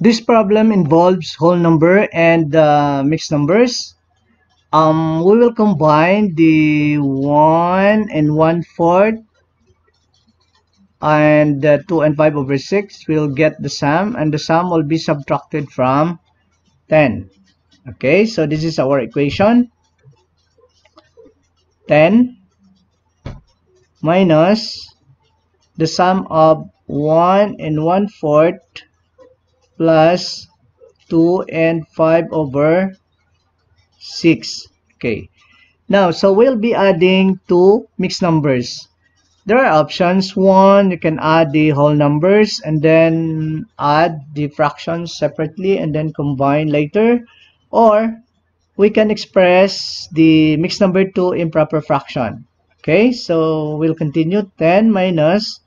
This problem involves whole number and mixed numbers. We will combine the 1 and 1/4 and 2 and 5 over 6. We'll get the sum, and the sum will be subtracted from 10. Okay, so this is our equation. 10 minus the sum of 1 and 1/4 plus 2 and 5 over 6. Okay, now so we'll be adding two mixed numbers. There are options. One, you can add the whole numbers and then add the fractions separately and then combine later, or we can express the mixed number to improper fraction. Okay, so we'll continue. 10 minus,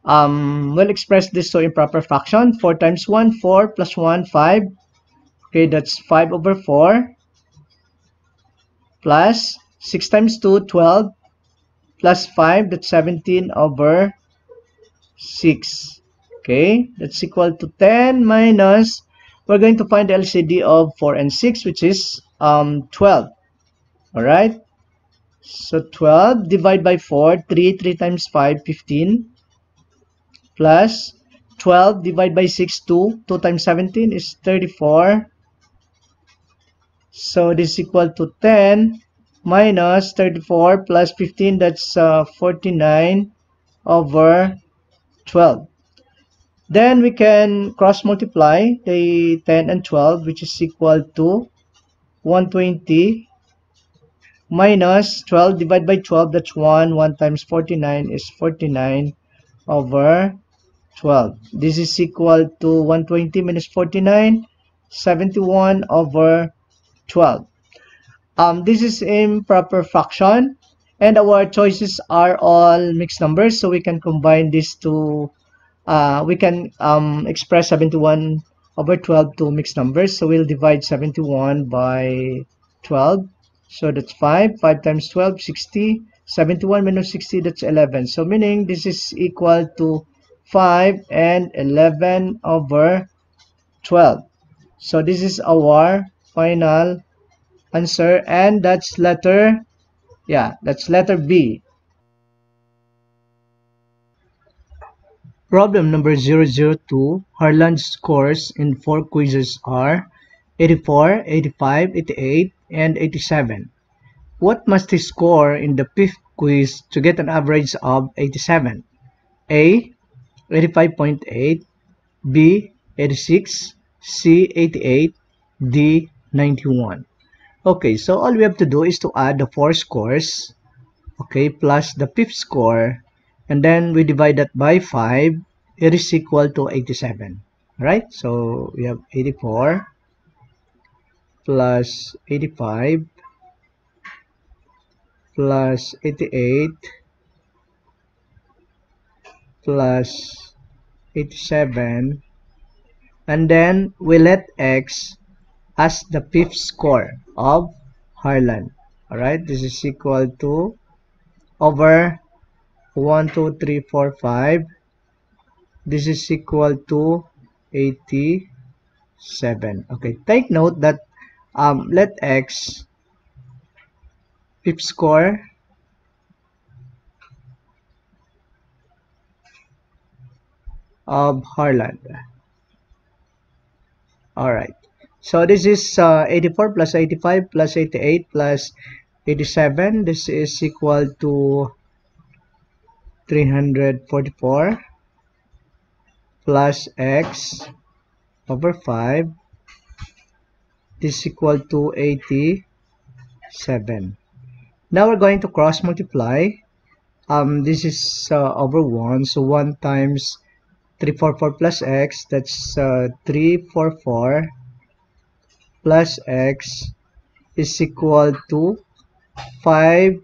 we'll express this to improper fraction. 4 times 1, 4, plus 1, 5. Okay, that's 5 over 4. Plus 6 times 2, 12. Plus 5, that's 17 over 6. Okay, that's equal to 10 minus, we're going to find the LCD of 4 and 6, which is 12. Alright, so 12 divided by 4, 3 times 5, 15. Plus 12 divided by 6, 2 times 17 is 34. So this is equal to 10 minus 34 plus 15, that's 49 over 12. Then we can cross multiply the 10 and 12, which is equal to 120 minus 12 divided by 12, that's 1. 1 times 49 is 49 over 12. This is equal to 120 minus 49, 71 over 12. This is improper fraction, and our choices are all mixed numbers, so we can combine these two. We can express 71 over 12 to mixed numbers, so we'll divide 71 by 12, so that's 5. 5 times 12, 60. 71 minus 60, that's 11. So meaning this is equal to 5 and 11 over 12. So this is our final answer, and that's letter B. Problem number 002. Harlan's scores in 4 quizzes are 84, 85, 88, and 87. What must he score in the 5th quiz to get an average of 87? A. 85.8, B. 86, C. 88, D. 91. Okay, so all we have to do is to add the 4 scores, okay, plus the 5th score, and then we divide that by 5. It is equal to 87. Right? So we have 84 plus 85 plus 88 plus 87, and then we let X as the 5th score of Harlan. Alright, this is equal to over 1, 2, 3, 4, 5. This is equal to 87. Okay, take note that let X 5th score of Harlan. Alright, so this is 84 plus 85 plus 88 plus 87. This is equal to 344 plus X over 5. This is equal to 87. Now we're going to cross multiply. This is over 1, so 1 times 344 plus X, that's 344 plus X is equal to 5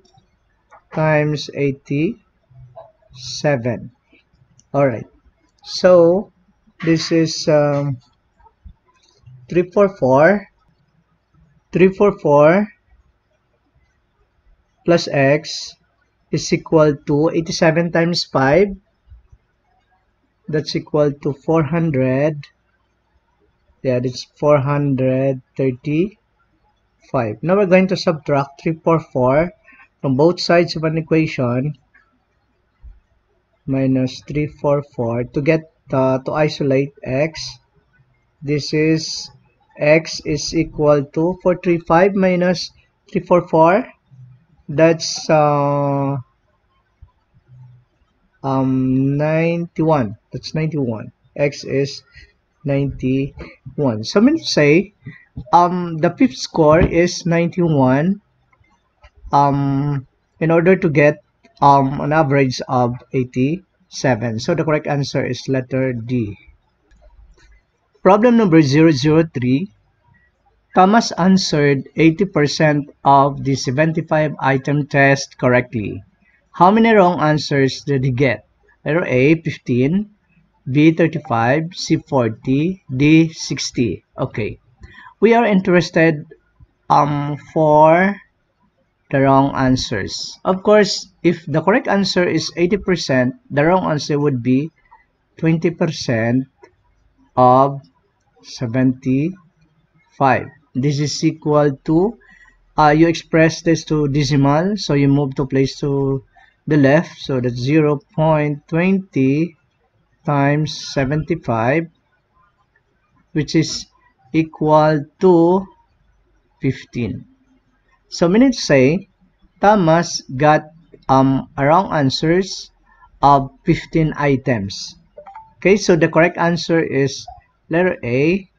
times 87. Alright, so this is 344 plus X is equal to 87 times 5, that's equal to 400 Yeah, it's 435. Now we're going to subtract 344 from both sides of an equation, minus 344, to get to isolate x. This is x is equal to 435 minus 344. That's 91. That's 91. X is 91. So I'm going to say the fifth score is 91 in order to get an average of 87. So the correct answer is letter D. Problem number 003. Thomas answered 80% of the 75 item test correctly. How many wrong answers did he get? Letter A, 15, B, 35, C, 40, D, 60. Okay. We are interested for the wrong answers. Of course, if the correct answer is 80%, the wrong answer would be 20% of 75. This is equal to, you express this to decimal, so you move to place to the left, so that's 0.20 times 75, which is equal to 15. So meaning to say, Thomas got wrong answers of 15 items. Okay, so the correct answer is letter A.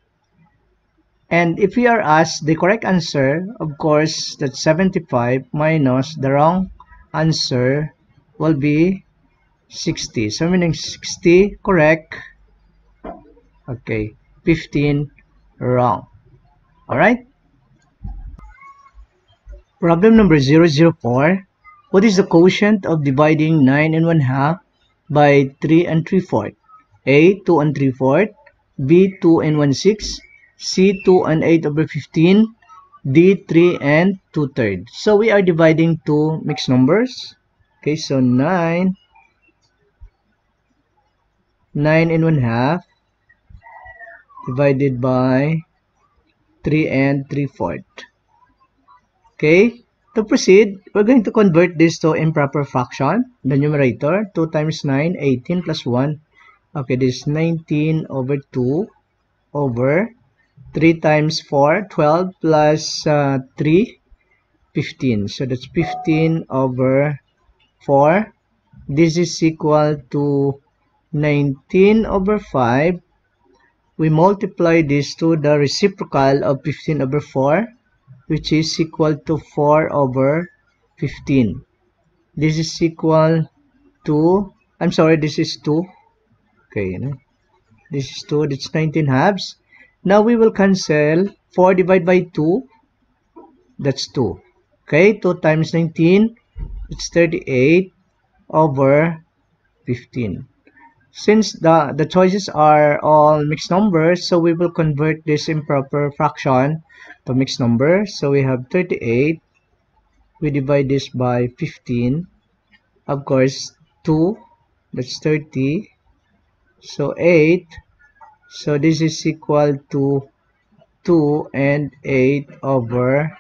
And if we are asked the correct answer, of course, that's 75 minus the wrong answer will be 60. So meaning 60 correct. Okay, 15 wrong. Alright? Problem number 004. What is the quotient of dividing 9 and 1/2 by 3 and 3/4? A, 2 and 3/4. B, 2 and 1/6. C, 2 and 8/15. D, 3 and 2/3. So we are dividing two mixed numbers. Okay, so 9 and 1/2 divided by 3 and 3/4. Okay, to proceed, we're going to convert this to improper fraction. The numerator, 2 times 9, 18 plus 1. Okay, this is 19 over 2 over 3 times 4, 12 plus 3, 15. So that's 15 over 4. This is equal to 19 over 5. We multiply this to the reciprocal of 15 over 4, which is equal to 4 over 15. This is equal to, I'm sorry, this is 2. Okay, this is 2, that's 19 halves. Now we will cancel 4 divided by 2, that's 2. Okay, 2 times 19, it's 38 over 15. Since the choices are all mixed numbers, so we will convert this improper fraction to mixed number. So we have 38. We divide this by 15. Of course, 2. That's 30. So 8. So this is equal to 2 and 8 over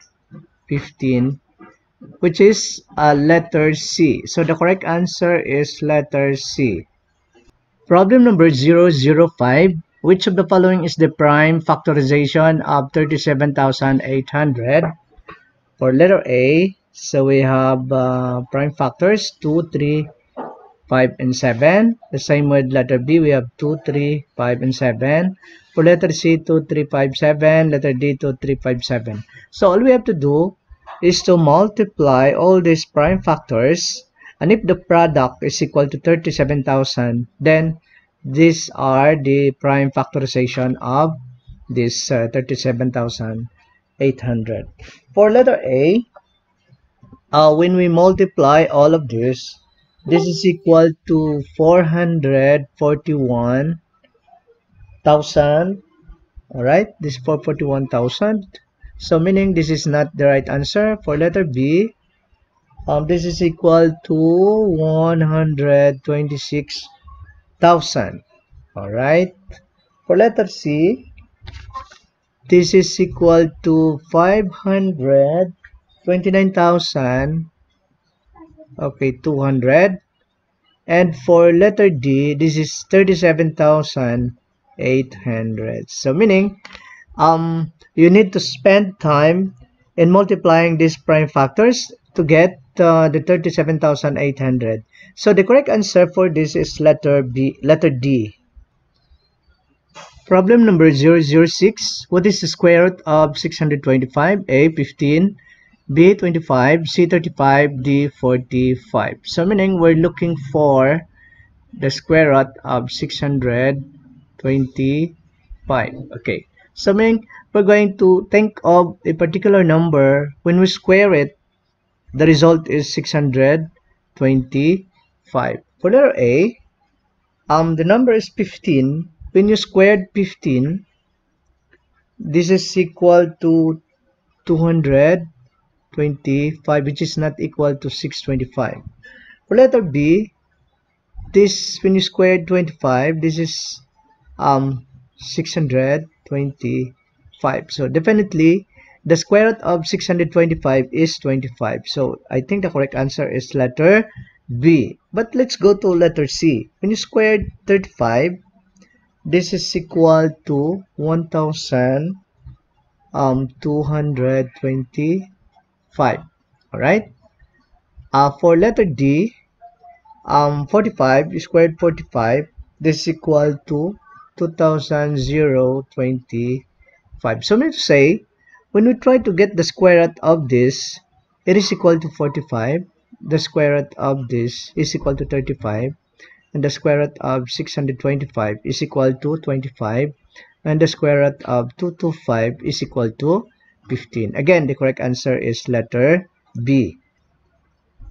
15, which is letter C. So the correct answer is letter C. Problem number 005. Which of the following is the prime factorization of 37,800? For letter A, so we have prime factors 2, 3, 5, and 7. The same with letter B, we have 2, 3, 5, and 7. For letter C, 2, 3, 5, 7. Letter D, 2, 3, 5, 7. So all we have to do is to multiply all these prime factors. And if the product is equal to 37,000, then these are the prime factorization of this 37,800. For letter A, when we multiply all of this is equal to 441,000. Alright, this is 441,000. So meaning this is not the right answer. For letter B, this is equal to 126,000. Alright. For letter C, This is equal to 529,000. Okay, 200. And for letter D, this is 37,800. So meaning, you need to spend time in multiplying these prime factors to get the 37,800. So the correct answer for this is letter D. Problem number 006. What is the square root of 625? A, 15. B, 25. C, 35. D, 45. So meaning we're looking for the square root of 625. Okay. So meaning we're going to think of a particular number. When we square it, the result is 625. For letter A, the number is 15. When you squared 15, this is equal to 225, which is not equal to 625. For letter B, this when you squared 25, this is 625. So definitely the square root of 625 is 25. So I think the correct answer is letter B. But let's go to letter C. When you squared 35, this is equal to 1,225. All right. For letter D, 45, you squared 45. This is equal to 2,025. So meaning to say, when we try to get the square root of this, it is equal to 45. The square root of this is equal to 35. And the square root of 625 is equal to 25. And the square root of 225 is equal to 15. Again, the correct answer is letter B.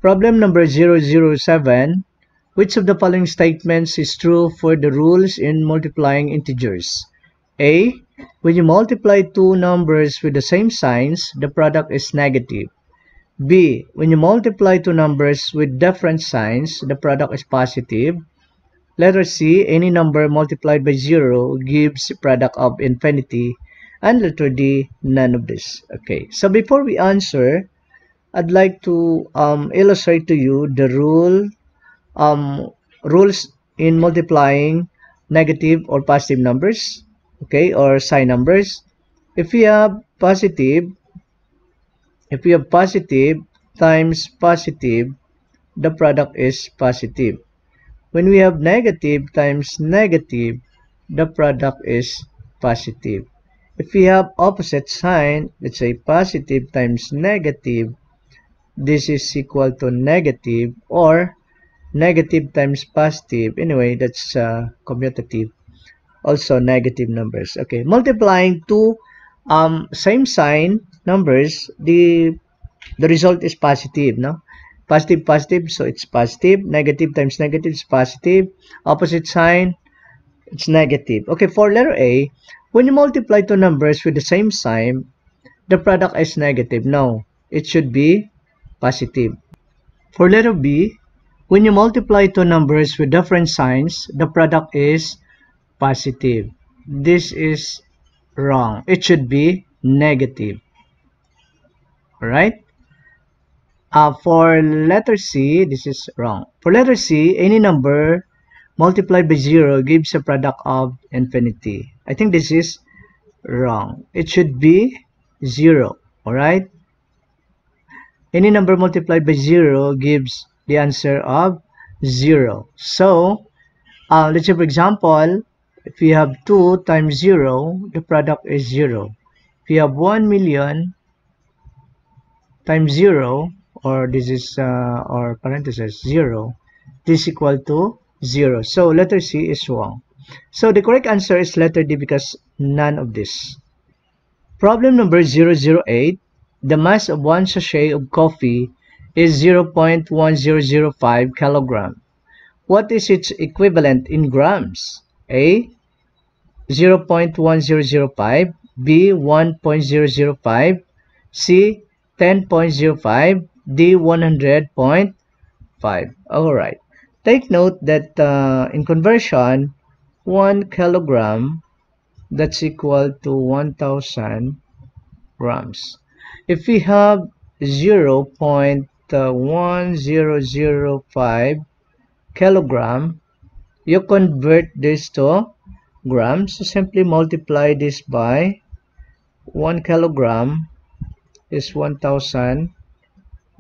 Problem number 007. Which of the following statements is true for the rules in multiplying integers? A. When you multiply two numbers with the same signs, the product is negative. B. When you multiply two numbers with different signs, the product is positive. Letter C. Any number multiplied by 0 gives a product of infinity. And letter D. None of this. Okay, so before we answer, I'd like to illustrate to you the rules in multiplying negative or positive numbers, okay, or sign numbers. If we have positive times positive, the product is positive. When we have negative times negative, the product is positive. If we have opposite sign, let's say positive times negative, this is equal to negative, or negative times positive. Anyway, that's commutative. Also negative numbers. Okay, multiplying two same sign numbers, the result is positive, no? Positive, so it's positive. Negative times negative is positive. Opposite sign, it's negative. Okay, for letter A, when you multiply two numbers with the same sign, the product is negative. No, it should be positive. For letter B, when you multiply two numbers with different signs, the product is positive. This is wrong. It should be negative. Alright? For letter C, this is wrong. For letter C, any number multiplied by 0 gives a product of infinity. I think this is wrong. It should be 0. Alright? Any number multiplied by 0 gives the answer of 0. So, let's say for example, if we have 2 times 0, the product is 0. If we have 1 million times 0, or this is or parenthesis 0, this is equal to 0. So letter C is wrong. So the correct answer is letter D, because none of this. Problem number 008. The mass of one sachet of coffee is 0.1005 kilogram. What is its equivalent in grams? A. 0.1005, B. 1.005, C. 10.05, D. 100.5. Alright. Take note that in conversion, 1 kilogram that's equal to 1000 grams. If we have 0.1005 kilogram, you convert this to grams. So simply multiply this by 1 kilogram is 1000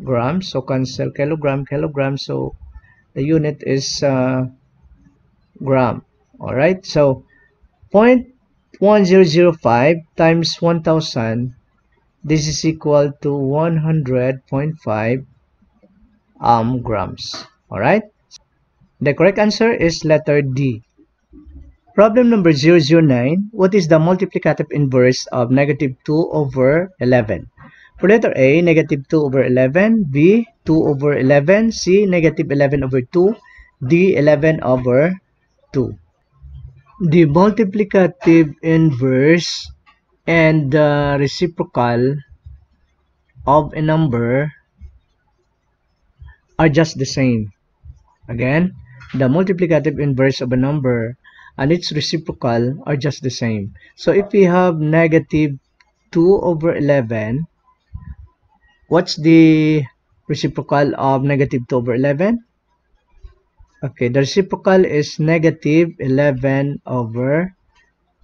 grams. So cancel kilogram. So the unit is gram. Alright, so 0.1005 times 1000, this is equal to 100.5 grams. Alright, the correct answer is letter D. Problem number 009. What is the multiplicative inverse of negative 2 over 11? For letter A, negative 2 over 11, B, 2 over 11, C, negative 11 over 2, D, 11 over 2. The multiplicative inverse and the reciprocal of a number are just the same. Again, the multiplicative inverse of a number and its reciprocal are just the same. So if we have negative 2 over 11, what's the reciprocal of negative 2 over 11? Okay, the reciprocal is negative 11 over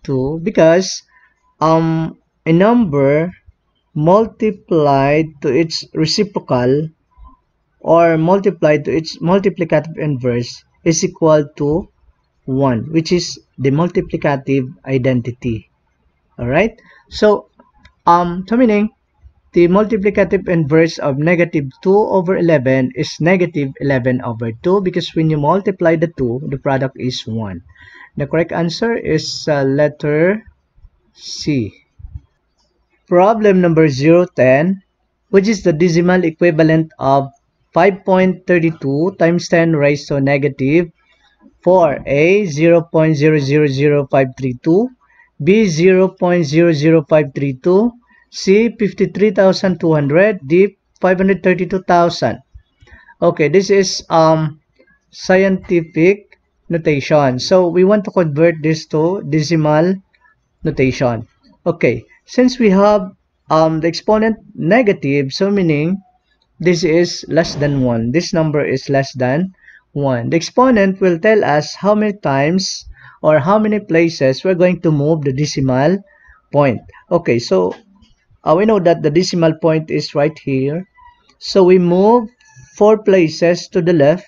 2 because a number multiplied to its reciprocal or multiplied to its multiplicative inverse is equal to 1, which is the multiplicative identity. Alright, so meaning the multiplicative inverse of negative 2 over 11 is negative 11 over 2 because when you multiply the 2, the product is 1. The correct answer is letter C. Problem number 010. Which is the decimal equivalent of 5.32 times 10 raised to negative 4? A, 0.000532, B, 0.00532, C, 53,200, D, 532,000. Okay, this is scientific notation. So we want to convert this to decimal notation. Okay, since we have the exponent negative, so meaning this is less than 1. This number is less than 1. The exponent will tell us how many times or how many places we're going to move the decimal point. Okay, so we know that the decimal point is right here. So we move 4 places to the left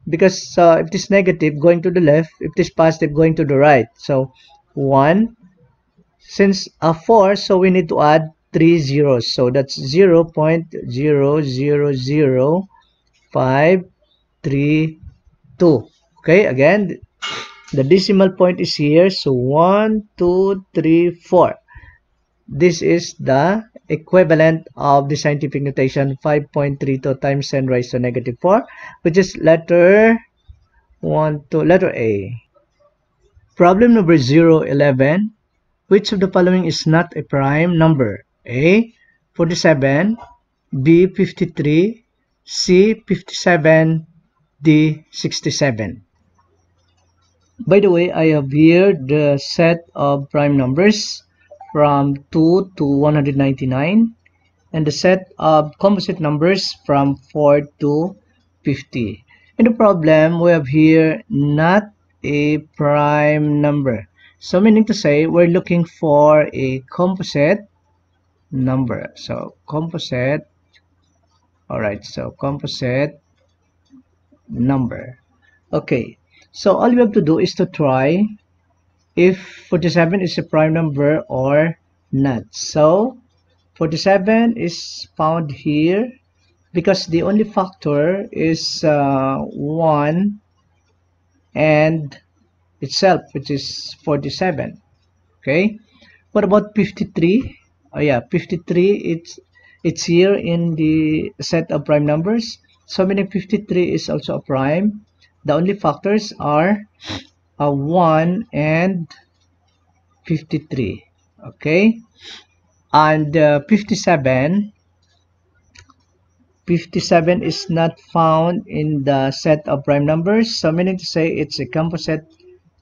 because if it is negative, going to the left. If it is positive, going to the right. So 1. Since 4, so we need to add 3 zeros. So that's 0.000532. Okay, again, the decimal point is here. So 1, 2, 3, 4. This is the equivalent of the scientific notation 5.32 times 10 raised to negative 4, which is letter A. Problem number 011. Which of the following is not a prime number? A, 47, B, 53, C, 57, D, 67. By the way, I have here the set of prime numbers from 2 to 199 and the set of composite numbers from 4 to 50. In the problem, we have here not a prime number. So meaning to say, we're looking for a composite number. So composite, alright, so composite number. Okay, so all you have to do is to try if 47 is a prime number or not. So 47 is found here because the only factor is 1 and itself, which is 47. Okay, what about 53? Oh yeah, 53, it's here in the set of prime numbers. So meaning 53 is also a prime. The only factors are 1 and 53. Okay, and 57 is not found in the set of prime numbers. So meaning to say it's a composite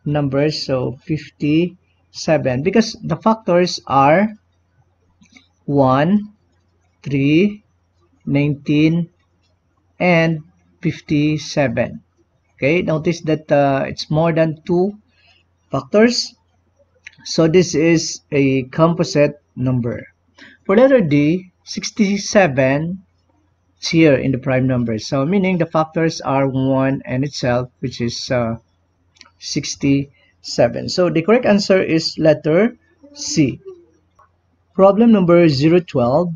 numbers. So 57 7 because the factors are 1, 3, 19, and 57. Okay, notice that it's more than 2 factors. So this is a composite number. For letter D, 67 is here in the prime numbers. So meaning the factors are 1 and itself, which is 67. So the correct answer is letter C. Problem number 012.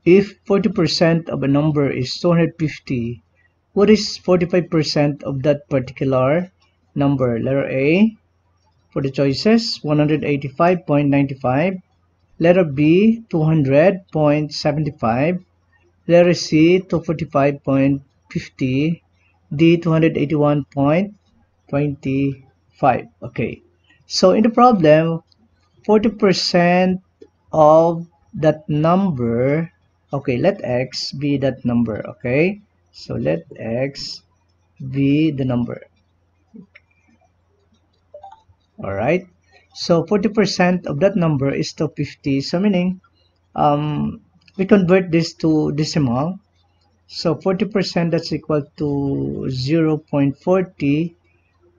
If 40% of a number is 250, what is 45% of that particular number? Letter A, for the choices, 185.95. Letter B, 200.75. Letter C, 245.50. D, 281.25. Okay. So in the problem, 40% of that number, okay, let X be that number, okay? So let X be the number. Alright. So 40% of that number is 250. So meaning we convert this to decimal. So 40% that's equal to 0.40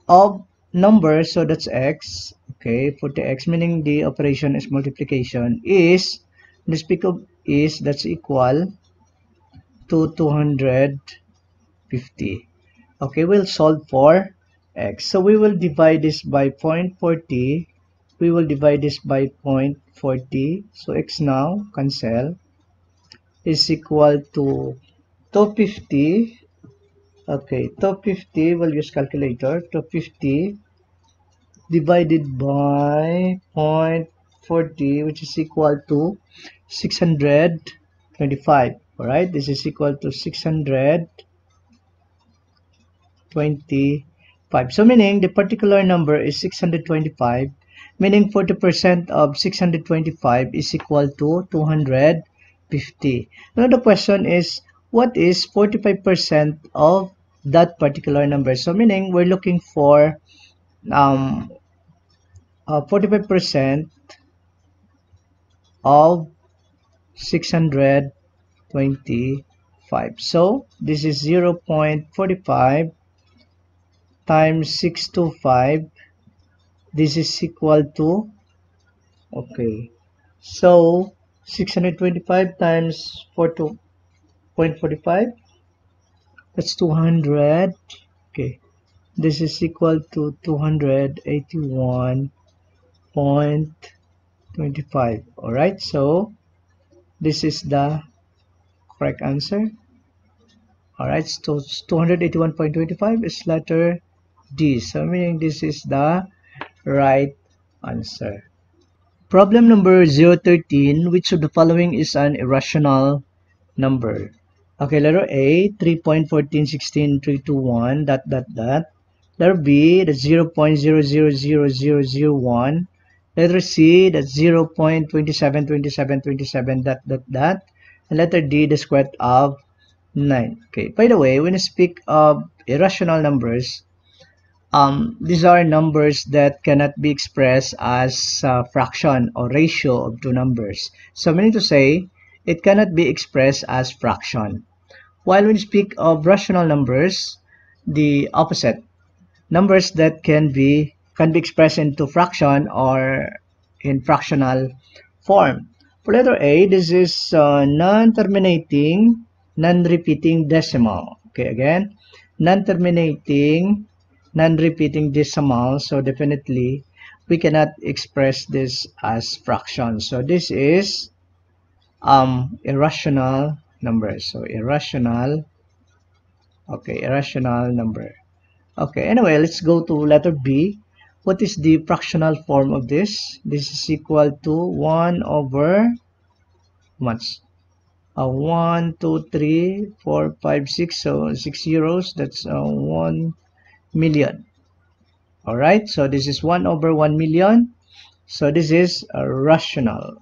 of number, so that's X. Okay, 40X, meaning the operation is multiplication, is, let's pick up is, that's equal to 250. Okay, we'll solve for X. So we will divide this by 0.40. We will divide this by 0.40. So X now, cancel, is equal to 250. Okay, 250, we'll use calculator. 250 divided by 0.40, which is equal to 625. All right, this is equal to 625. So meaning the particular number is 625, meaning 40% of 625 is equal to 250. Now the question is, what is 45% of that particular number? So meaning we're looking for 45% of 625. So this is 0.45 times 625. This is equal to, okay, so 625 times 0.45, that's 200. Okay, this is equal to 281.25. all right, so this is the correct answer. All right, so 281.25 is letter D, so meaning this is the right answer. Problem number 013. Which of the following is an irrational number? Okay, letter A, 3.1416321 ... Letter B, that's 0.000001. Letter C, that's 0.272727 ... And letter D, the square root of 9. Okay, by the way, when you speak of irrational numbers, these are numbers that cannot be expressed as a fraction or ratio of two numbers. So meaning to say, it cannot be expressed as fraction. While when you speak of rational numbers, the opposite, numbers that can be expressed into fraction or in fractional form. For letter A, this is non-terminating, non-repeating decimal. Okay, again, non-terminating, non-repeating decimal. So definitely, we cannot express this as fraction. So this is irrational number. So irrational, okay, irrational number. Okay, anyway, let's go to letter B. What is the fractional form of this? This is equal to 1 over much? 1, 2, 3, 4, 5, 6. So 6 zeros, that's 1 million. All right, so this is 1 over 1 million. So this is a rational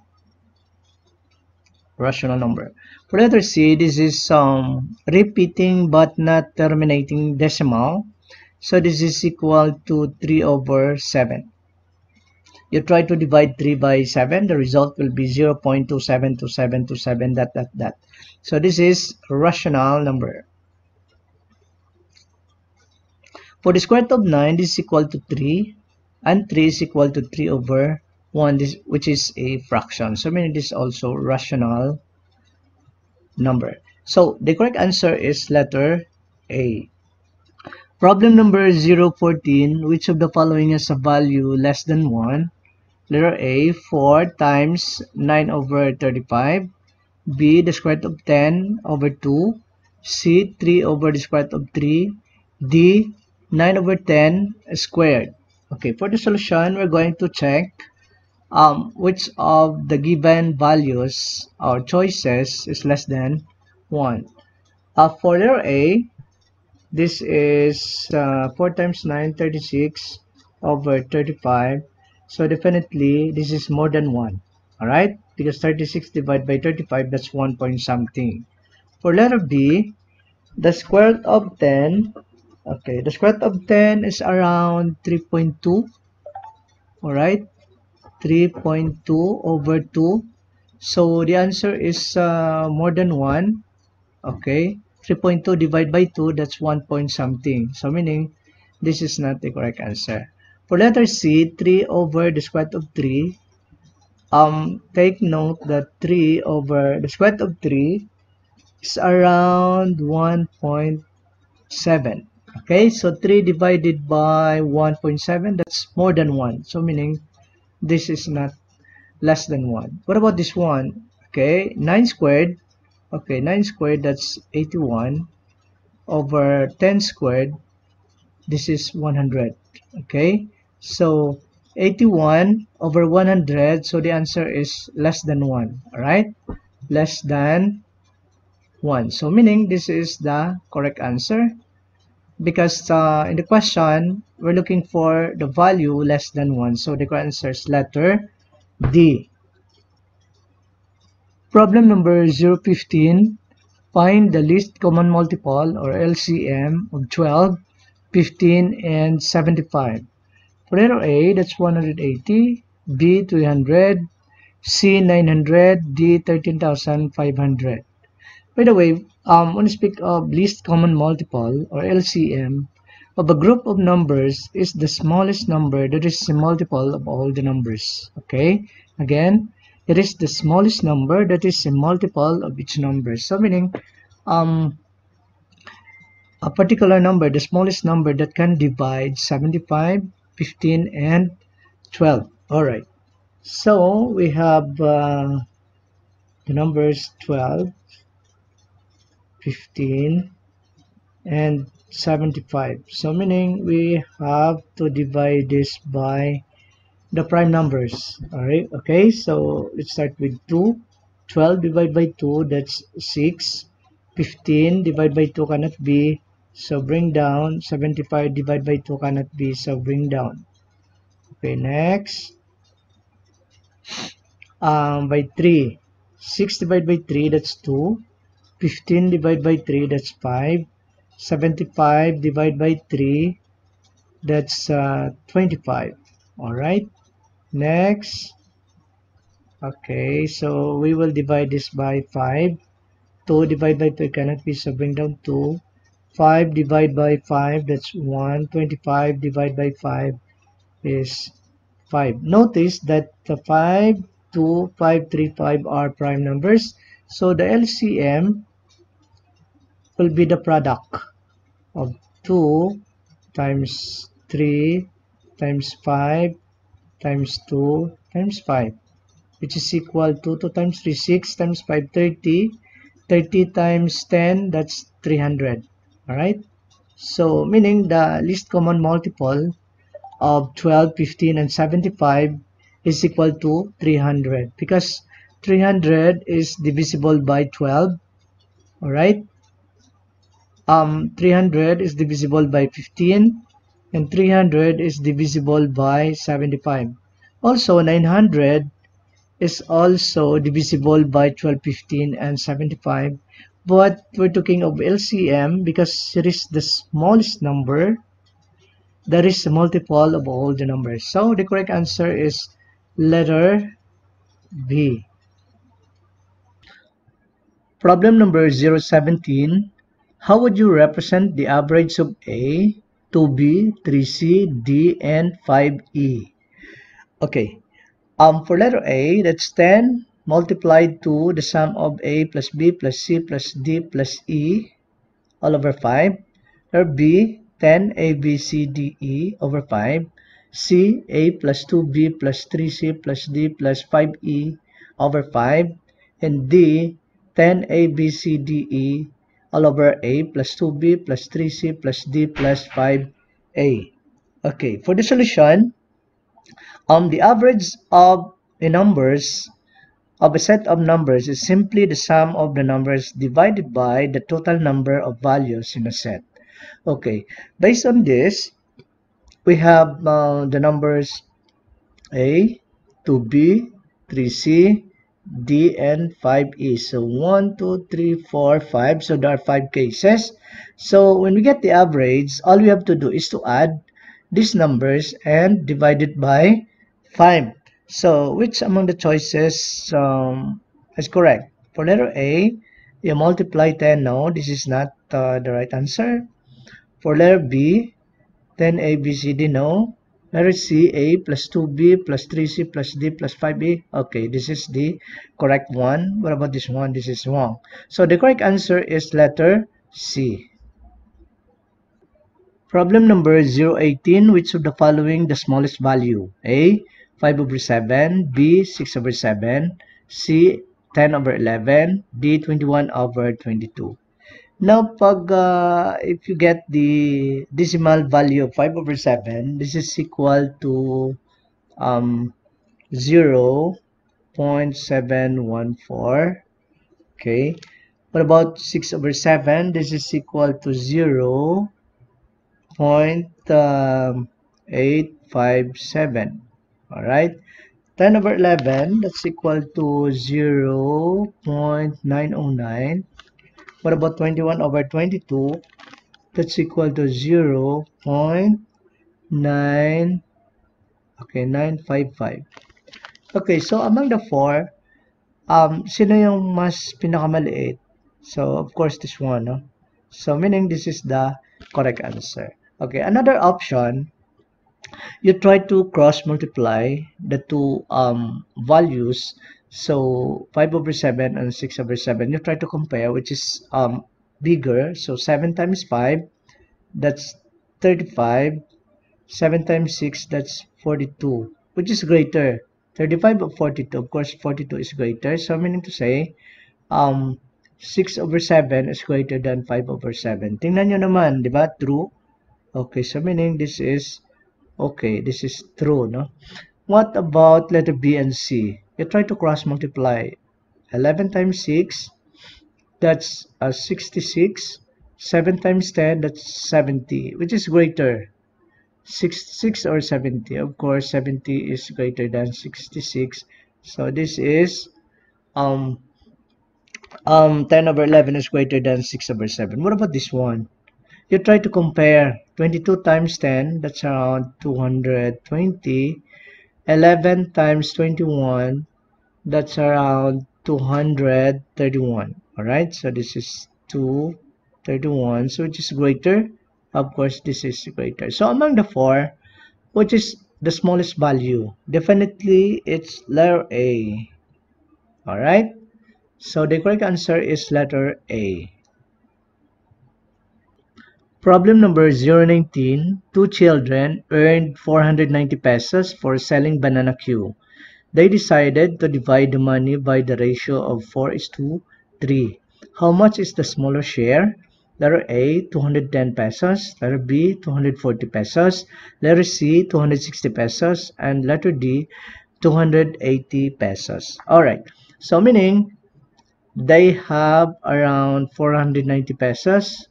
number. For letter C, this is repeating but not terminating decimal. So this is equal to 3 over 7. you try to divide 3 by 7, the result will be 0.272727 dot. So this is a rational number. For the square root of 9, this is equal to 3, and 3 is equal to 3 over 1, which is a fraction. So meaning this is also rational number. So the correct answer is letter A. Problem number 014, which of the following has a value less than 1? Letter A, 4 times 9 over 35. B, the square root of 10 over 2. C, 3 over the square root of 3. D, 9 over 10 squared. Okay, for the solution, we're going to check which of the given values or choices is less than 1. For letter A, this is 4 times 9, 36 over 35. So definitely this is more than 1. Alright? Because 36 divided by 35, that's 1 point something. For letter B, the square root of 10, okay, the square root of 10 is around 3.2. Alright? 3.2 over 2. So the answer is more than 1. Okay? 3.2 divided by 2, that's 1 point something. So meaning, this is not the correct answer. For letter C, 3 over the square root of 3. Take note that 3 over the square root of 3 is around 1.7. Okay, so 3 divided by 1.7, that's more than 1. So meaning, this is not less than 1. What about this one? Okay, 9 squared. Okay, 9 squared, that's 81 over 10 squared. This is 100. Okay, so 81 over 100. So the answer is less than 1. Alright, less than 1. So meaning this is the correct answer. Because in the question, we're looking for the value less than 1. So the correct answer is letter D. Problem number 015. Find the least common multiple or LCM of 12, 15, and 75. For letter A, that's 180, B, 300, C, 900, D, 13,500. By the way, when we speak of least common multiple or LCM of a group of numbers is the smallest number that is a multiple of all the numbers. Okay, again, it is the smallest number that is a multiple of each number. So meaning, a particular number, the smallest number that can divide 75, 15, and 12. Alright, so we have the numbers 12, 15, and 75. So meaning we have to divide this by the prime numbers. Alright, okay, so let's start with 2. 12 divided by 2, that's 6. 15 divided by 2 cannot be, so bring down. 75 divided by 2 cannot be, so bring down. Okay, next. By 3. 6 divided by 3, that's 2. 15 divided by 3, that's 5. 75 divided by 3, that's 25. Alright, next. Okay, so we will divide this by 5. 2 divided by 2 cannot be, so bring down 2. 5 divided by 5, that's 1. 25 divided by 5 is 5. Notice that the 5, 2, 5, 3, 5 are prime numbers. So the LCM will be the product of 2 times 3 times 5 times 2 times 5, which is equal to 2 times 3, 6 times 5, 30. 30 times 10, that's 300. Alright, so meaning the least common multiple of 12, 15, and 75 is equal to 300 because 300 is divisible by 12. Alright, 300 is divisible by 15, and 300 is divisible by 75. Also, 900 is also divisible by 12, 15, and 75. But we're talking of LCM because it is the smallest number that is a multiple of all the numbers. So the correct answer is Letter B. Problem number 017. How would you represent the average of A, 2B, 3C, D, and 5E? Okay. For letter A, that's 10 multiplied to the sum of A plus B plus C plus D plus E all over 5. Letter B, 10 A, B, C, D, E over 5. C, A plus 2B plus 3C plus D plus 5E over 5. And D, 10 A, B, C, D, E all over A plus 2B plus 3C plus D plus 5A. Okay, for the solution, the average of the numbers of a set of numbers is simply the sum of the numbers divided by the total number of values in a set. Okay, based on this, we have the numbers A, 2B, 3C, D, and 5E. So 1, 2, 3, 4, 5. So there are 5 cases. So when we get the average, all we have to do is to add these numbers and divide it by 5. So which among the choices is correct? For letter A, you multiply 10. No, this is not the right answer. For letter B, 10 A, B, C, D, no. Letter C, A plus 2B plus 3C plus D plus 5B. Okay, this is the correct one. What about this one? This is wrong. So the correct answer is letter C. Problem number 018. Which of the following the smallest value? A, 5 over 7. B, 6 over 7. C, 10 over 11. D, 21 over 22. Now, if you get the decimal value of 5 over 7, this is equal to 0.714. Okay. What about 6 over 7? This is equal to 0.857. Alright. 10 over 11, that's equal to 0.909. What about 21 over 22? That's equal to 0.955. Okay, so among the four, sino yung mas pinakamaliit? So, of course, this one, no? So, meaning this is the correct answer. Okay, another option, you try to cross multiply the two values. So 5 over 7 and 6 over 7, you try to compare which is bigger. So 7 times 5, that's 35. 7 times 6, that's 42. Which is greater, 35 or 42? Of course 42 is greater, so meaning to say 6 over 7 is greater than 5 over 7. Tingnan nyo naman, di ba? True. Okay, so meaning this is okay, this is true, no? What about letter B and C? You try to cross multiply. 11 times 6, that's 66. 7 times 10, that's 70. Which is greater? 66 or 70? Of course, 70 is greater than 66. So this is 10 over 11 is greater than 6 over 7. What about this one? You try to compare 22 times 10, that's around 220. 11 times 21, that's around 231. Alright, so this is 231. So which is greater? Of course, this is greater. So among the four, which is the smallest value? Definitely, it's letter A. Alright, so the correct answer is letter A. Problem number 019. Two children earned 490 pesos for selling banana Q. They decided to divide the money by the ratio of 4:3. How much is the smaller share? Letter A, 210 pesos. Letter B, 240 pesos. Letter C, 260 pesos. And letter D, 280 pesos. Alright, so meaning they have around 490 pesos.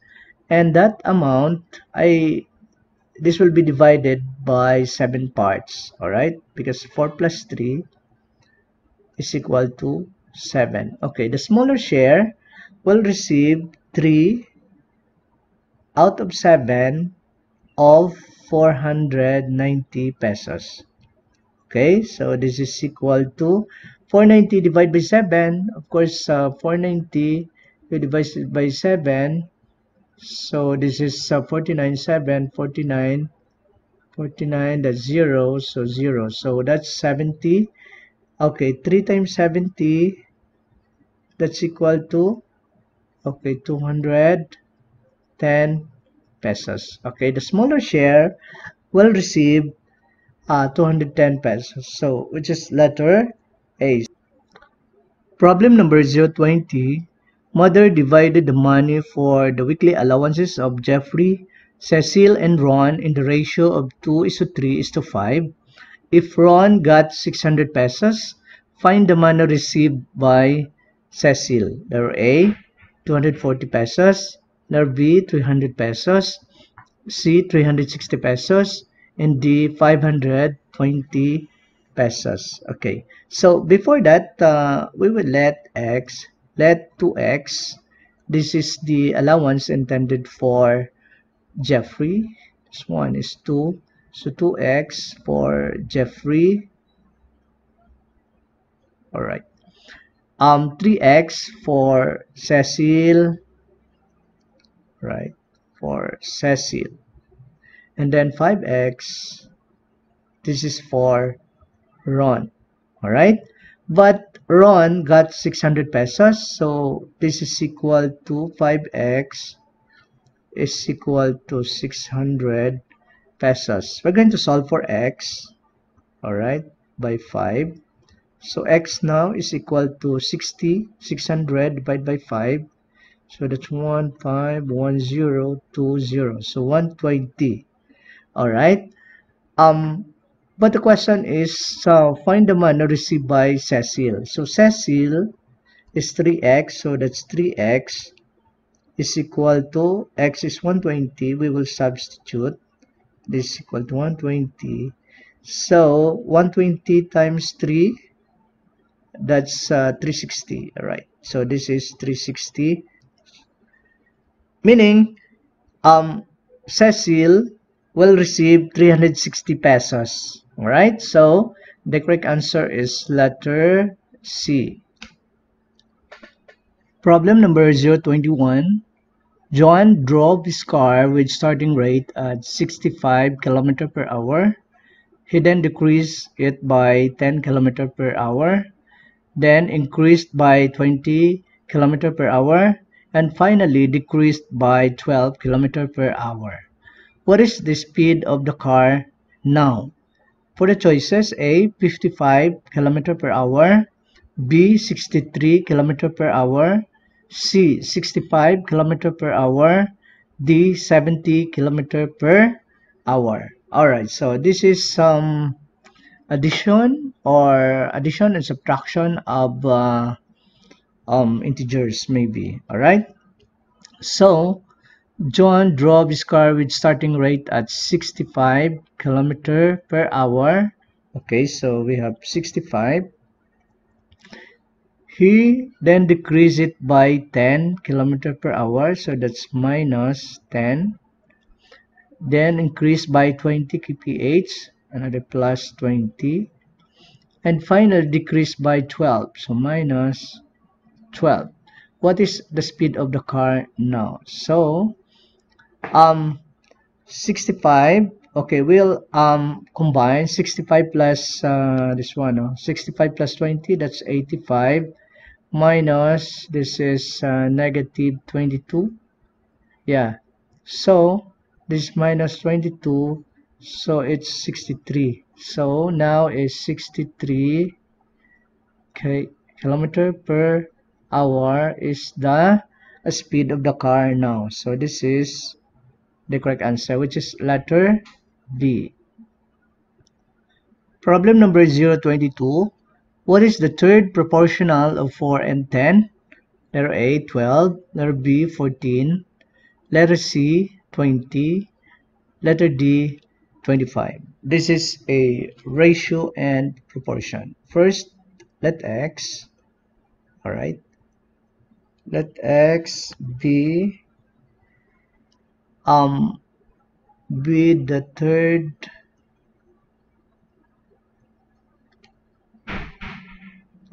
And that amount, this will be divided by 7 parts. Alright, because 4 plus 3 is equal to 7. Okay, the smaller share will receive 3 out of 7 of 490 pesos. Okay, so this is equal to 490 divided by 7. Of course, 490 you divide it by 7. So this is 49, 7, 49, 49, that's 0, so 0. So that's 70. Okay, 3 times 70, that's equal to, okay, 210 pesos. Okay, the smaller share will receive 210 pesos. So, which is letter A. Problem number 020. Mother divided the money for the weekly allowances of Jeffrey, Cecil, and Ron in the ratio of 2:3:5. If Ron got 600 pesos, find the money received by Cecil. Letter A, 240 pesos. Letter B, 300 pesos. C, 360 pesos. And D, 520 pesos. Okay. So before that, we will let 2x. This is the allowance intended for Jeffrey. This one is 2. So 2x for Jeffrey. All right. 3x for Cecil. Right. For Cecil. And then 5x. This is for Ron. All right. But Ron got 600 pesos. So this is equal to 5x is equal to 600 pesos. We're going to solve for x. All right. By 5. So x now is equal to 60, 600 divided by 5. So that's 151020. So 120. All right. But the question is, find the money received by Cecil. So Cecil is 3x. So that's 3x is equal to x is 120. We will substitute. This is equal to 120. So 120 times 3. That's 360. All right. So this is 360. Meaning, Cecil will receive 360 pesos. All right. So the correct answer is letter C. Problem number 021. John drove his car with starting rate at 65 km per hour. He then decreased it by 10 km per hour. Then increased by 20 km per hour, and finally decreased by 12 km per hour. What is the speed of the car now? For the choices, A, 55 km per hour, B, 63 km per hour, C, 65 km per hour, D, 70 km per hour. Alright, so this is some addition and subtraction of integers maybe. All right, so John drove his car with starting rate at 65 km per hour. Okay, so we have 65. He then decreased it by 10 km per hour, so that's minus 10. Then increased by 20 kph, another plus 20. And finally decrease by 12, so minus 12. What is the speed of the car now? So 65. Okay, we'll combine 65 plus this one, 65 plus 20, that's 85, minus this is negative 22. Yeah, so this is minus 22, so it's 63. So now is 63 kilometer per hour is the speed of the car now. So this is the correct answer, which is letter B. Problem number 022. What is the third proportional of 4 and 10? Letter A, 12. Letter B, 14. Letter C, 20. Letter D, 25. This is a ratio and proportion. First, let X. Alright. Let X be the third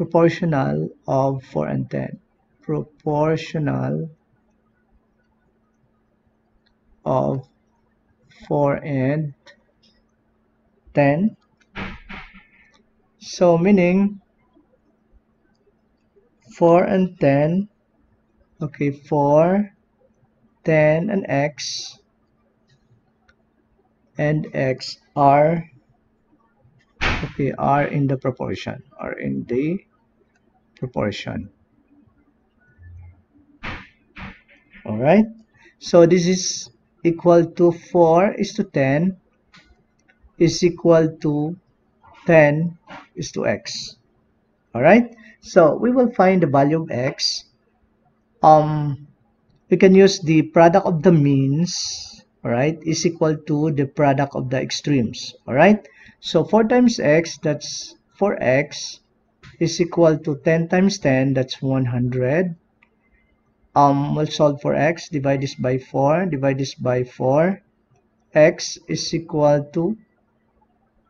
proportional of 4 and 10. Proportional of 4 and 10. So meaning 4 and 10, okay, 4, 10, and x are, okay, are in the proportion, all right. So this is equal to 4 is to 10 is equal to 10 is to x. All right. So we will find the value of x. We can use the product of the means, all right, is equal to the product of the extremes. All right. So 4 times x, that's 4x, is equal to 10 times 10, that's 100. We'll solve for x, divide this by 4, divide this by 4. X is equal to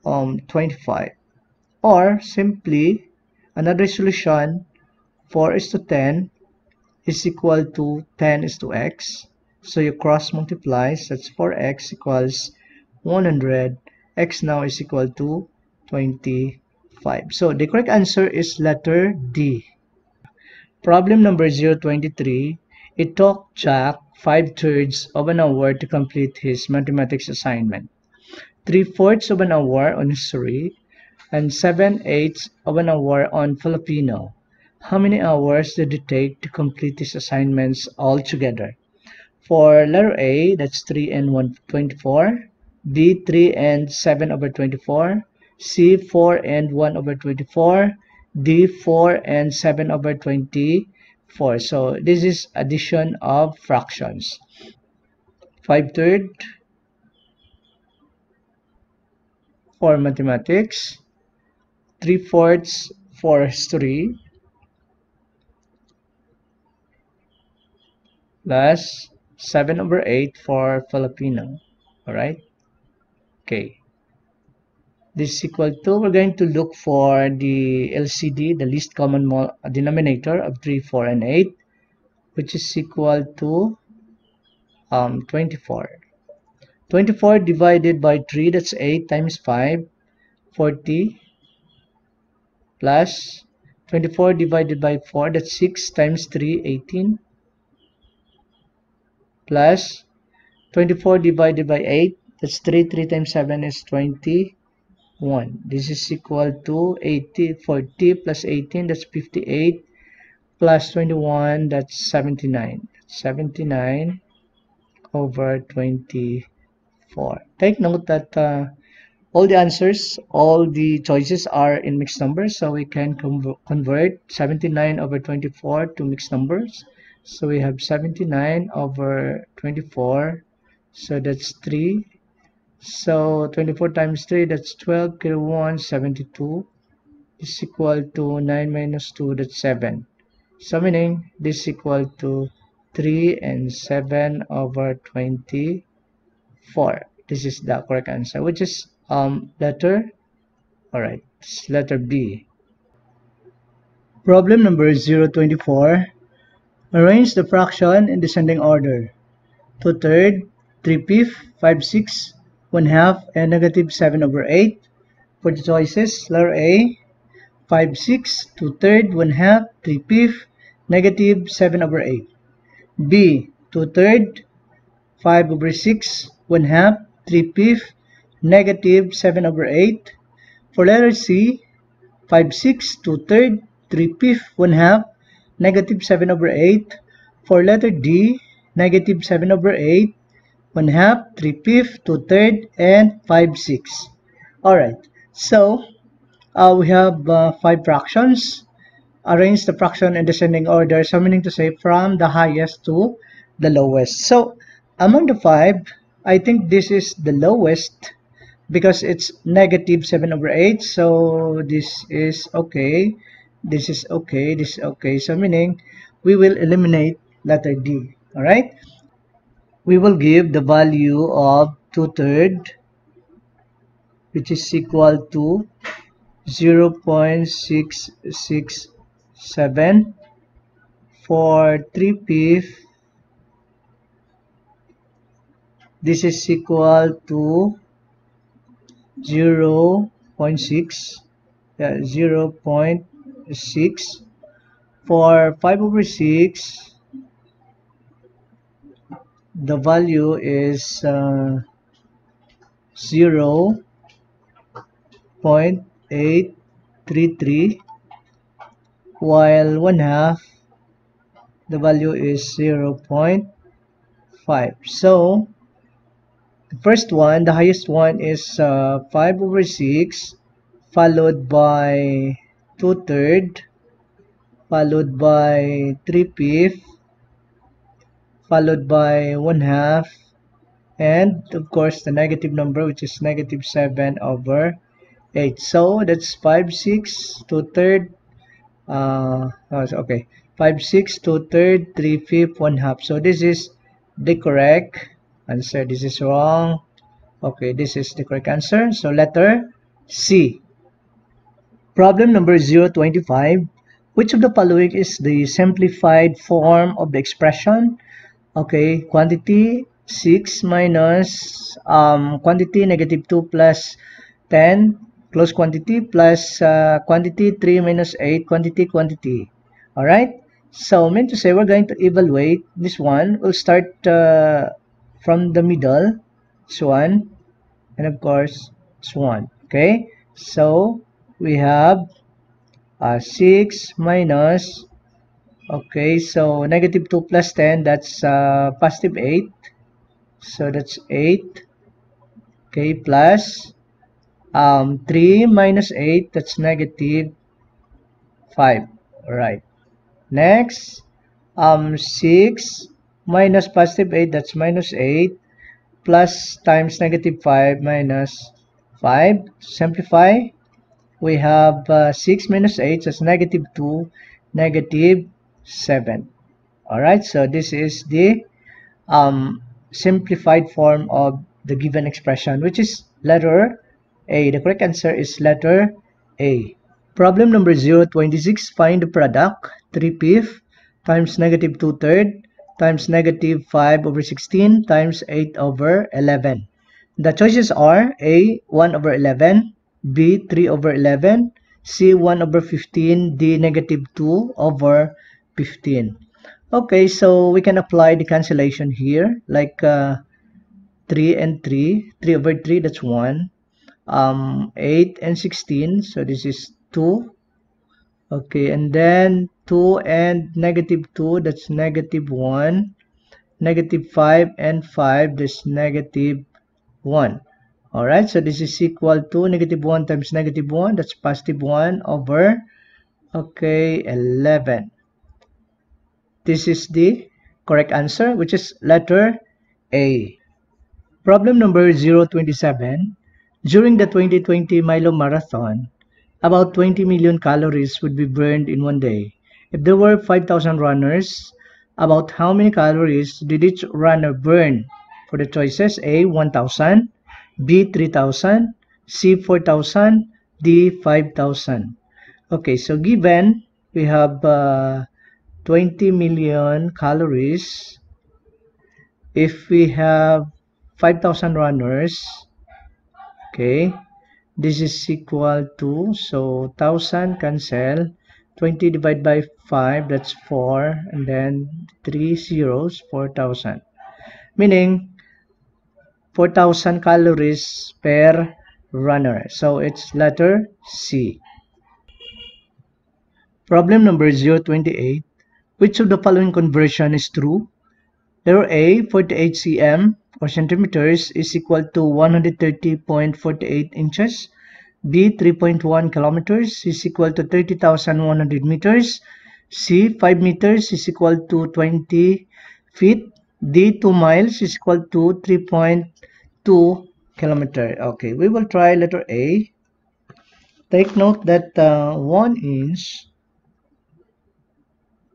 25. Or simply, another solution, 4 is to 10 is equal to 10 is to x. So you cross multiply, so that's 4x equals 100. X now is equal to 25. So the correct answer is letter D. Problem number 023. It took Jack 5/3 of an hour to complete his mathematics assignment, 3/4 of an hour on history, and 7/8 of an hour on Filipino. How many hours did it take to complete these assignments altogether? For letter A, that's 3 and 1/24. B, 3 and 7/24. C, 4 and 1/24. D, 4 and 7/24. So this is addition of fractions. 5/3 for mathematics, 3/4 for history, plus 7/8 for Filipino. All right. Okay. This is equal to, we're going to look for the LCD, the least common denominator of 3, 4, and 8, which is equal to 24. 24 divided by 3, that's 8 times 5, 40, plus 24 divided by 4, that's 6 times 3, 18, plus 24 divided by 8, that's 3, 3 times 7 is 21. This is equal to 40 plus 18, that's 58, plus 21, that's 79. 79 over 24. Take note that all the answers, all the choices are in mixed numbers, so we can convert 79 over 24 to mixed numbers. So we have 79 over 24, so that's 3. So 24 times 3, that's 12, 1, 72, is equal to 9 minus 2, that's 7. So meaning this is equal to 3 and 7 over 24. This is the correct answer, which is letter, alright, it's letter B. Problem number 024. Arrange the fraction in descending order. 2/3, 3/5, 5/6, 1/2, and -7/8. For the choices, letter A, 5/6, 2/3, 1/2, 3/5, -7/8. B, 2/3, 5/6, 1/2, 3/5, -7/8. For letter C, 5/6, 2/3, 3/5, 1/2, -7/8. For letter D, -7/8, 1/2, 3/5, 2/3, and 5/6. Alright, so we have 5 fractions. Arrange the fraction in descending order, so meaning to say from the highest to the lowest. So among the 5, I think this is the lowest because it's -7/8. So this is okay, this is okay, this is okay. So meaning we will eliminate letter D. All right. We will give the value of 2/3, which is equal to 0.667. For 3/5, this is equal to 0.6. 0.6. For 5/6, the value is 0.833, while 1/2, the value is 0.5. So the first one, the highest one, is 5/6, followed by 2/3, followed by 3/5, followed by 1/2, and of course the negative number, which is -7/8. So that's 5/6, 2/3, okay, 5/6, 2/3, 3/5, 1/2. So this is the correct answer. This is wrong. Okay, this is the correct answer. So letter C. Problem number 025. Which of the following is the simplified form of the expression? Okay, quantity 6 minus quantity -2 plus 10, close quantity, plus quantity 3 minus 8, quantity. Alright, so meant to say we're going to evaluate this one. We'll start from the middle, this one, and of course this one. Okay, so we have 6 minus, okay, so -2 plus 10, that's +8, so that's 8. Okay, plus 3 minus 8, that's -5. Alright, next 6 minus +8, that's -8, plus times -5 minus 5. Simplify, we have 6 minus 8, that's -2, -7. Alright, so this is the simplified form of the given expression, which is letter A. The correct answer is letter A. Problem number 026. Find the product 3/5 times -2/3 times -5/16 times 8/11. The choices are A, 1/11, B, 3/11, C, 1/15, D, -2/15. Okay, so we can apply the cancellation here, like 3 and 3, 3/3, that's 1, 8 and 16, so this is 2, okay, and then 2 and -2, that's -1, -5 and 5, that's -1. Alright, so this is equal to -1 times -1, that's +1 over, okay, 11. This is the correct answer, which is letter A. Problem number 027. During the 2020 Milo Marathon, about 20 million calories would be burned in one day. If there were 5,000 runners, about how many calories did each runner burn? For the choices, A, 1,000, B, 3,000, C, 4,000, D, 5,000. Okay, so given we have 20 million calories, if we have 5,000 runners, okay, this is equal to, so 1,000 cancel, 20 divided by 5, that's 4, and then 3 zeros, 4,000, meaning 4,000 calories per runner. So it's letter C. Problem number 028. Which of the following conversion is true? Letter A, 48 cm or centimeters is equal to 130.48 inches. B, 3.1 kilometers is equal to 30,100 meters. C, 5 meters is equal to 20 feet. D, 2 miles is equal to 3.2 kilometer. Okay, we will try letter A. Take note that 1 inch,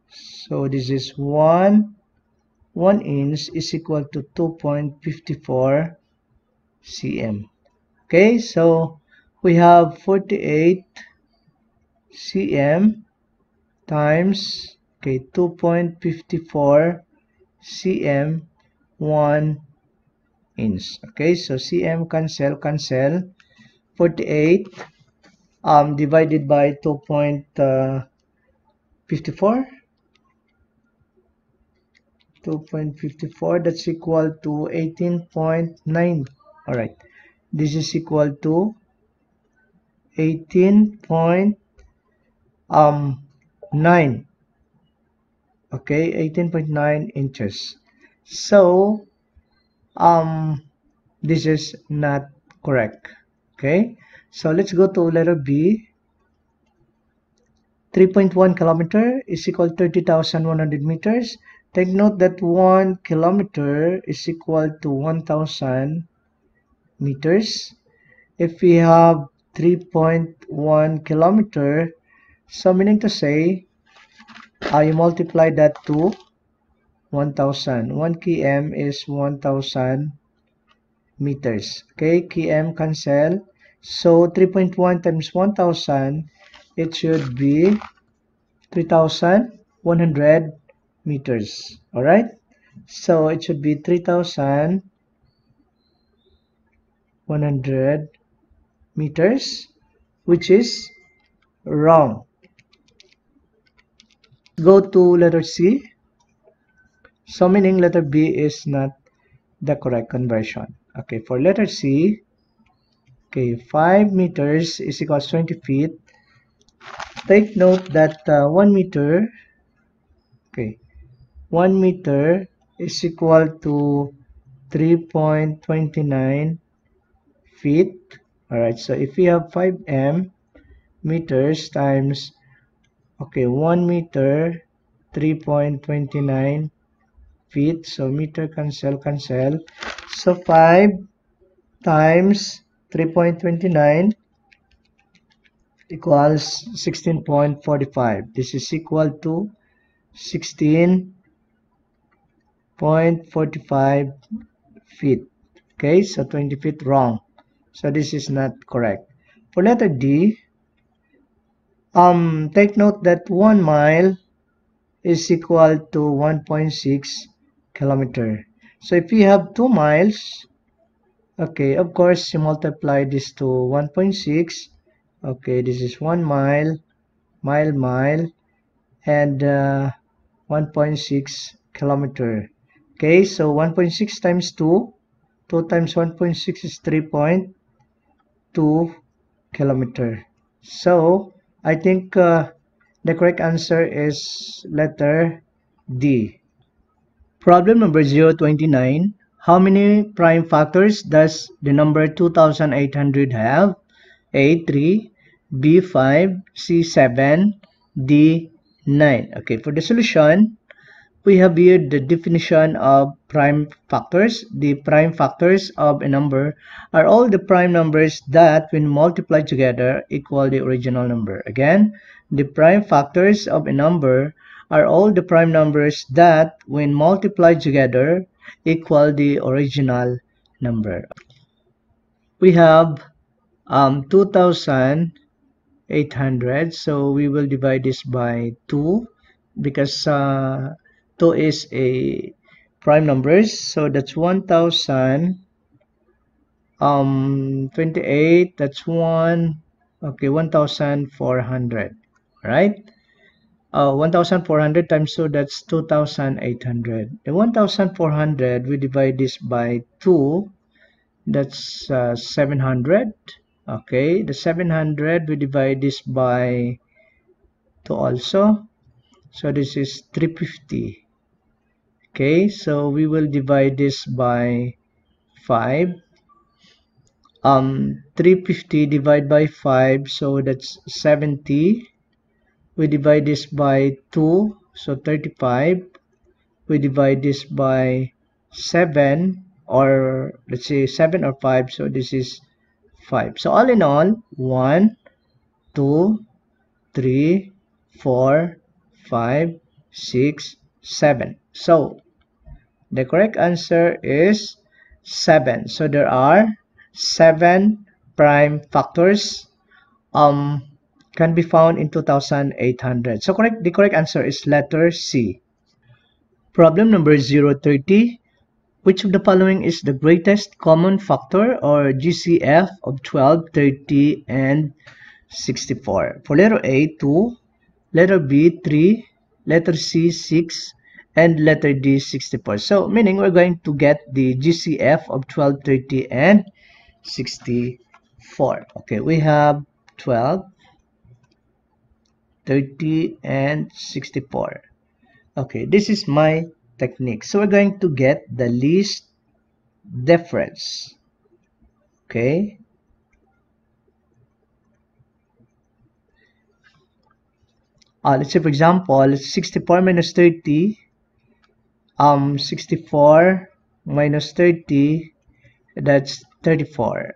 so this is 1 inch is equal to 2.54 cm. Okay, so we have 48 cm times 2.54 cm 1 inch. Okay, so cm cancel 48 divided by 2.54 that's equal to 18.9. all right, this is equal to 18.9. Okay, 18.9 inches. So this is not correct. Okay, so let's go to letter B. 3.1 kilometer is equal to 30,100 meters. Take note that 1 kilometer is equal to 1,000 meters. If we have 3.1 kilometer, so meaning to say, you multiply that to 1,000. 1 km is 1,000 meters. Okay, km cancel. So 3.1 times 1,000, it should be 3,100 meters. All right, so it should be 3,100 meters, which is wrong. Go to letter C. So meaning letter B is not the correct conversion. Okay, for letter C, okay, 5 meters is equal to 20 feet. Take note that 1 meter, okay, 1 meter is equal to 3.29 feet. Alright, so if we have 5 meters times, okay, 1 meter, 3.29 feet, so meter cancel. So 5 times 3.29 equals 16.45. This is equal to 16.45 feet. Okay, so 20 feet wrong. So this is not correct. For letter D, take note that 1 mile is equal to 1.6 kilometer. So if we have 2 miles, okay, of course you multiply this to 1.6. Okay, this is 1 mile, and 1.6 kilometer. Okay, so 1.6 times 2 times 1.6 is 3.2 kilometer. So I think the correct answer is letter D. Problem number 029. How many prime factors does the number 2800 have? A 3, B 5, C 7, D 9. Okay, for the solution, we have here the definition of prime factors. The prime factors of a number are all the prime numbers that, when multiplied together, equal the original number. Again, the prime factors of a number are all the prime numbers that, when multiplied together, equal the original number. We have 2,800, so we will divide this by 2 because 2 is a prime numbers, so that's 1,028, that's 1, okay, 1,400, right? 1,400 times 2, that's 2,800. The 1,400, we divide this by 2, that's 700. Okay, the 700, we divide this by 2 also, so this is 350. Okay, so we will divide this by 5. 350 divided by 5, so that's 70. We divide this by 2, so 35. We divide this by 7, or let's say 7 or 5, so this is 5. So all in all, 1, 2, 3, 4, 5, 6, 7. So the correct answer is 7. So there are 7 prime factors can be found in 2800. So the correct answer is letter C. Problem number 030. Which of the following is the greatest common factor or GCF of 12, 30, and 64? For letter A, 2, letter B, 3, letter C, 6, and letter D, 64. So, meaning we're going to get the GCF of 12, 30, and 64. Okay, we have 12, 30, and 64. Okay, this is my technique. So we're going to get the least difference. Okay. Let's say for example, 64 minus 30. 64 minus 30, that's 34.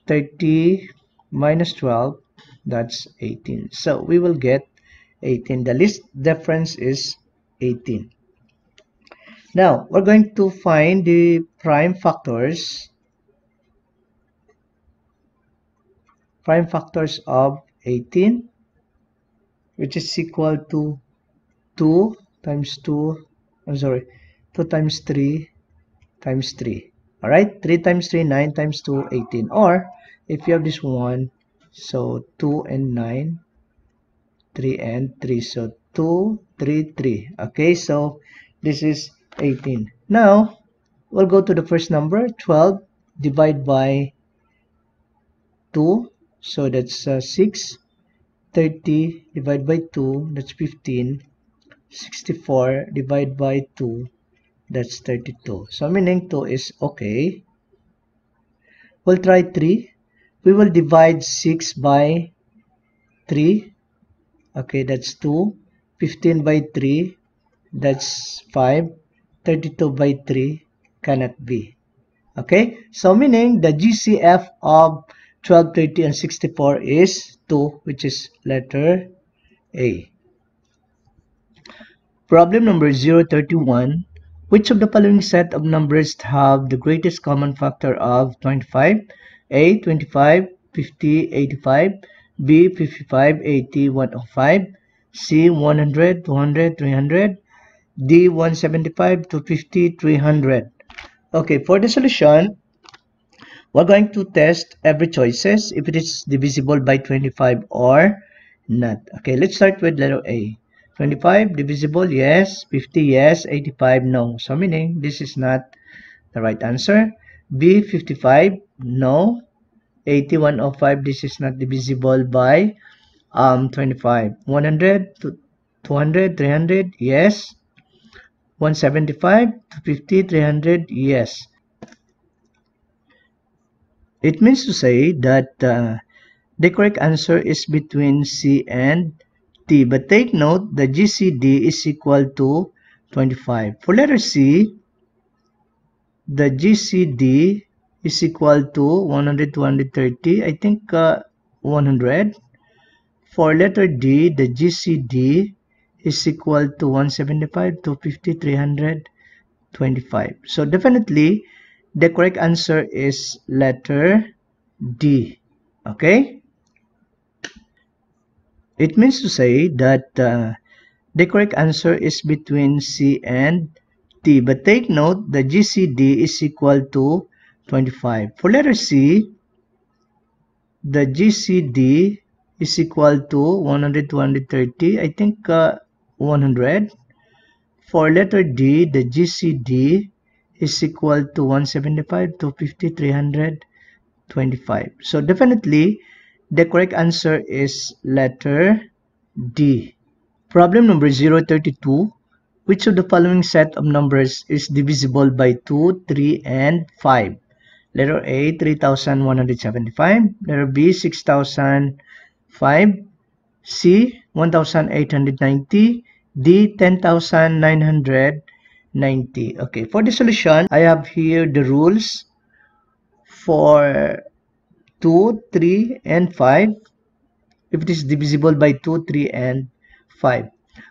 30 minus 12, that's 18. So we will get 18. The least difference is 18. Now we're going to find the prime factors. Prime factors of 18, which is equal to 2 times 2. I'm sorry, 2 times 3 times 3. Alright, 3 times 3, 9 times 2, 18. Or if you have this one, so 2 and 9, 3 and 3. So 2, 3, 3. Okay, so this is 18. Now, we'll go to the first number, 12 divided by 2. So that's 6. 30 divided by 2, that's 15. 64 divided by 2, that's 32. So meaning 2 is okay. We'll try 3. We will divide 6 by 3. Okay, that's 2. 15 by 3, that's 5. 32 by 3 cannot be. Okay, so meaning the GCF of 12, 30, and 64 is 2, which is letter A. Problem number 031. Which of the following set of numbers have the greatest common factor of 25? A, 25, 50, 85. B, 55, 80, 105. C, 100, 200, 300. D, 175, 250, 300. Okay, for the solution, we're going to test every choices if it is divisible by 25 or not. Okay, let's start with letter A. 25 divisible, yes. 50, yes. 85, no. So meaning this is not the right answer. B, 55, no. 80, 105, this is not divisible by 25. 100, 200, 300, yes. 175, 250, 300, yes. It means to say that the correct answer is between C and D. But take note, the GCD is equal to 25. For letter C, the GCD is equal to 100, 230. I think 100. For letter D, the GCD is equal to 175, 250, 300, 25. So definitely, the correct answer is letter D. Okay? It means to say that the correct answer is between C and D. But take note, the GCD is equal to 25. For letter C, the GCD is equal to 100, 230. I think 100. For letter D, the GCD is equal to 175, 250, 300, 25. So definitely, the correct answer is letter D. Problem number 032. Which of the following set of numbers is divisible by 2, 3, and 5? Letter A, 3,175. Letter B, 6,005. C, 1,890. D, 10,990. Okay, for the solution, I have here the rules for 2, 3, and 5. If it is divisible by 2, 3, and 5.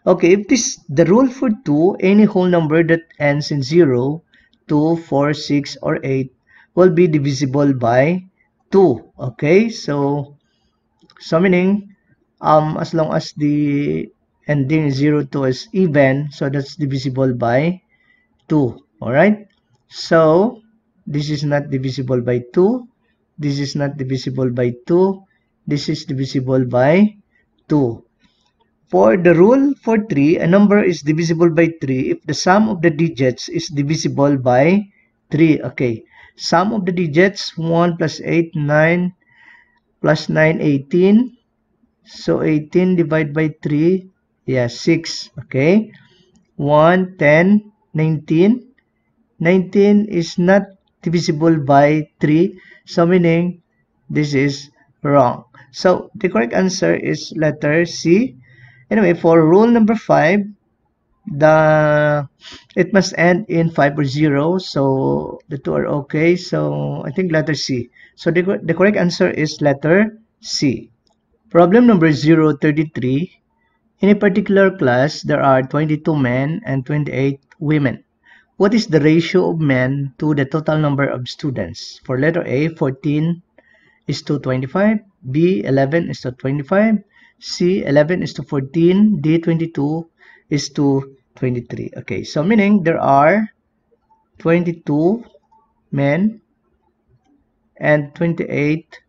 Okay, if this the rule for 2, any whole number that ends in 0, 2, 4, 6, or 8 will be divisible by 2. Okay, so meaning as long as the ending 0 2 is even, so that's divisible by 2. All right, so this is not divisible by 2, this is not divisible by 2, this is divisible by 2. For the rule for 3, a number is divisible by 3 if the sum of the digits is divisible by 3. Okay, sum of the digits 1 plus 8, 9 plus 9, 18. So 18 divided by 3, yeah, 6. Okay, 1, 10, 19. 19 is not divisible by 3, so meaning this is wrong. So the correct answer is letter C. Anyway, for rule number 5, it must end in 5 or 0, so the two are okay. So I think letter C. So the correct answer is letter C. Problem number 033. In a particular class, there are 22 men and 28 women. What is the ratio of men to the total number of students? For letter A, 14 is to 25, B, 11 is to 25, C, 11 is to 14, D, 22 is to 23. Okay, so meaning there are 22 men and 28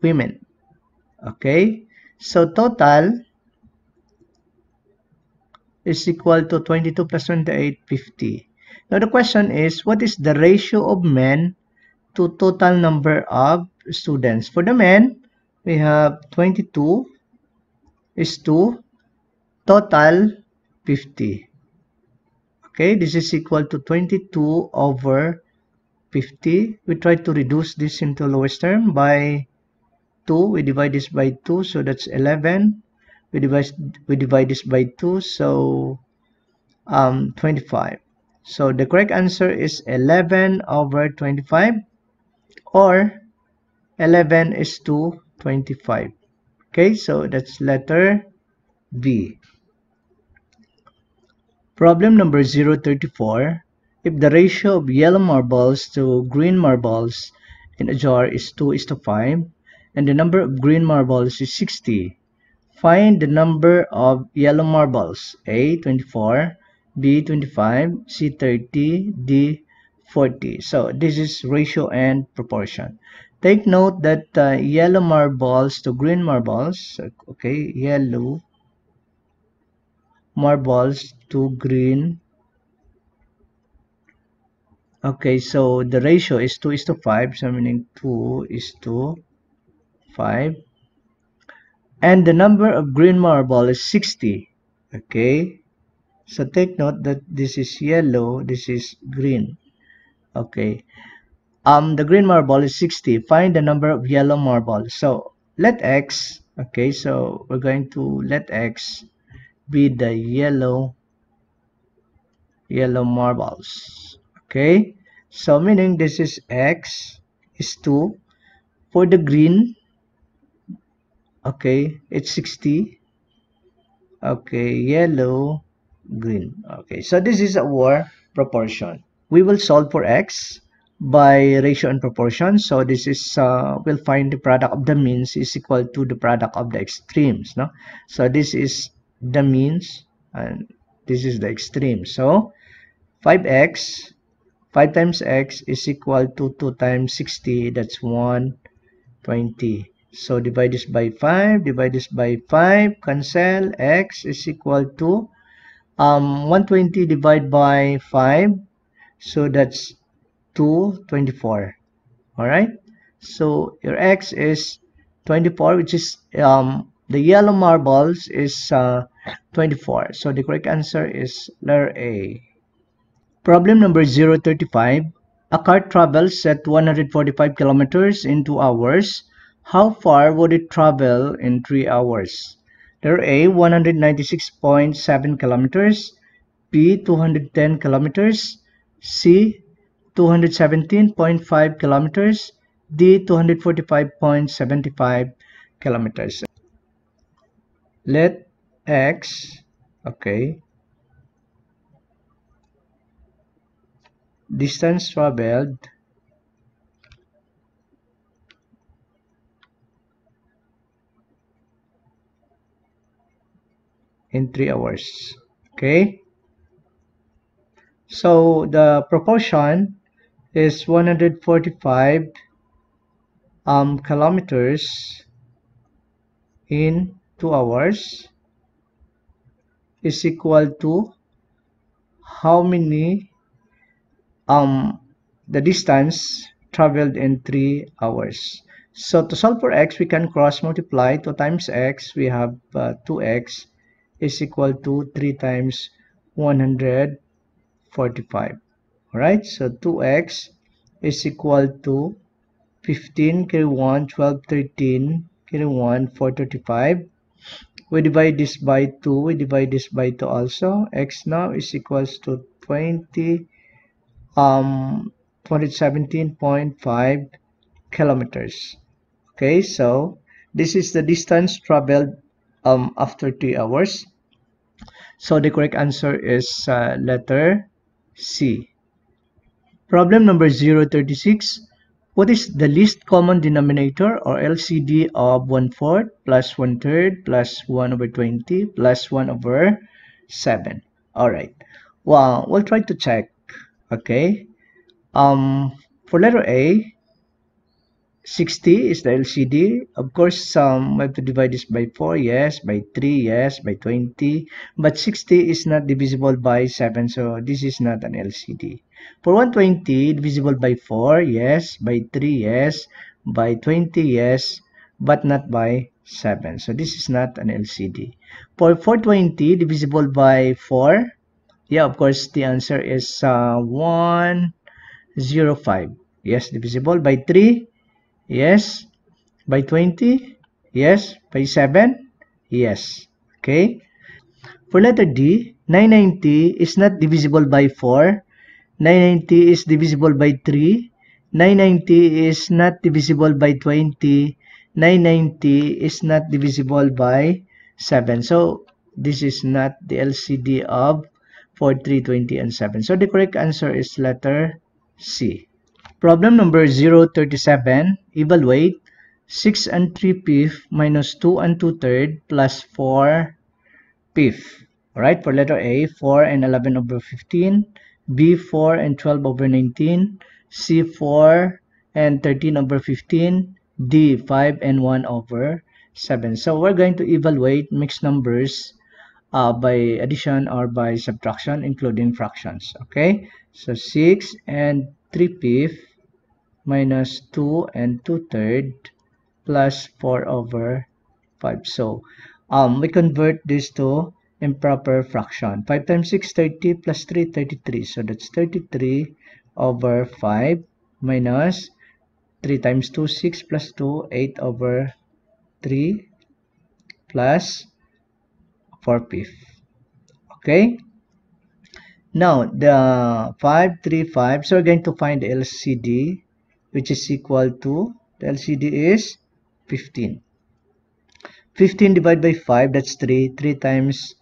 women. Okay, so total is equal to 22 plus 28, 50. Now the question is, what is the ratio of men to total number of students? For the men, we have 22 is to total 50. Okay, this is equal to 22 over 50. We try to reduce this into lowest term by 2. We divide this by 2, so that's 11. We divide this by 2, so 25. So the correct answer is 11 over 25, or 11 is to 25. Okay, so that's letter B. Problem number 034. If the ratio of yellow marbles to green marbles in a jar is 2 is to 5, and the number of green marbles is 60, find the number of yellow marbles. A, 24, B, 25, C, 30, D, 40. So this is ratio and proportion. Take note that yellow marbles to green marbles, okay, yellow marbles to green. Okay, so the ratio is 2 is to 5, so meaning 2 is to 5. And the number of green marble is 60. Okay, so take note that this is yellow, this is green. Okay, the green marble is 60. Find the number of yellow marble. So let X, okay, so we're going to let X be the yellow marbles. Okay, so meaning this is X is 2. For the green, okay, it's 60. Okay, yellow, green. Okay, so this is our proportion. We will solve for X by ratio and proportion. So this is, we'll find the product of the means is equal to the product of the extremes. No? So this is the means and this is the extreme. So 5x, 5 times x is equal to 2 times 60. That's 120. So divide this by 5, divide this by 5, cancel, x is equal to 120 divided by 5, so that's 224. All right, so your x is 24, which is the yellow marbles is 24. So the correct answer is letter A. Problem number 035. A car travels at 145 kilometers in 2 hours. How far would it travel in 3 hours? Letter A, 196.7 kilometers. B, 210 kilometers. C, 217.5 kilometers. D, 245.75 kilometers. Let X, okay, distance traveled in 3 hours. Okay, so the proportion is 145 kilometers in 2 hours is equal to how many the distance traveled in 3 hours. So to solve for x, we can cross multiply. 2 times x, we have 2x is equal to 3 times 145. Alright, so 2x is equal to 15 carry 1, 12, 13, carry 1, 435. We divide this by 2, we divide this by 2 also. X now is equals to 217.5 kilometers. Okay, so this is the distance traveled after 3 hours. So the correct answer is letter C. Problem number 036. What is the least common denominator or LCD of 1/4 plus 1/3 plus 1 over 20 plus 1 over 7? Alright. Well, we'll try to check. Okay. For letter A, 60 is the LCD. Of course, we have to divide this by 4, yes, by 3, yes, by 20. But 60 is not divisible by 7, so this is not an LCD. For 120, divisible by 4, yes, by 3, yes, by 20, yes, but not by 7. So this is not an LCD. For 420, divisible by 4, yeah, of course, the answer is 105. Yes, divisible by 3, yes. By 20? Yes. By 7? Yes. Okay. For letter D, 990 is not divisible by 4. 990 is divisible by 3. 990 is not divisible by 20. 990 is not divisible by 7. So, this is not the LCD of 4, 3, 20, and 7. So, the correct answer is letter C. Problem number 037. Evaluate 6 and 3/5 minus 2 and 2/3 plus 4/5. Alright, for letter A, 4 and 11 over 15. B, 4 and 12 over 19. C, 4 and 13 over 15. D, 5 and 1 over 7. So we're going to evaluate mixed numbers by addition or by subtraction, including fractions. Okay, so 6 and 3/5 minus 2 and 2/3 plus 4 over 5. So we convert this to improper fraction. 5 times 6, 30 plus 3, 33. So that's 33 over 5 minus 3 times 2, 6 plus 2, 8 over 3 plus 4/5. Okay. Now the 5, 3, 5. So we're going to find the LCD, which is equal to, the LCD is 15. 15 divided by 5, that's 3. 3 times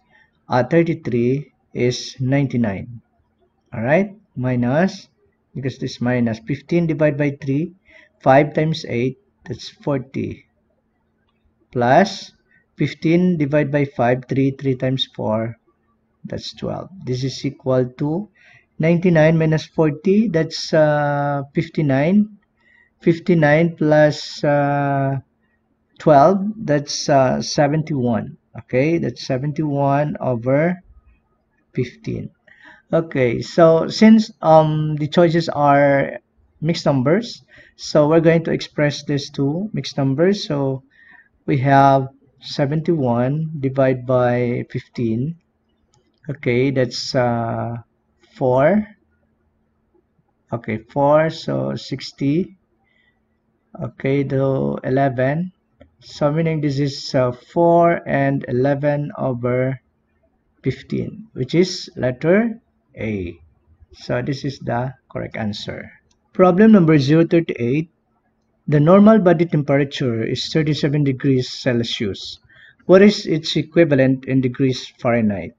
33 is 99. Alright, minus, because this minus 15 divided by 3, 5 times 8, that's 40. Plus 15 divided by 5, 3, 3 times 4, that's 12. This is equal to 99 minus 40, that's 59. 59 plus 12, that's 71. Okay, that's 71 over 15. Okay, so since the choices are mixed numbers, so we're going to express this to mixed numbers. So we have 71 divided by 15. Okay, that's 4. Okay, 4, so 60. Okay, the 11. So meaning this is 4 and 11 over 15, which is letter A. So this is the correct answer. Problem number 038. The normal body temperature is 37 degrees Celsius. What is its equivalent in degrees Fahrenheit?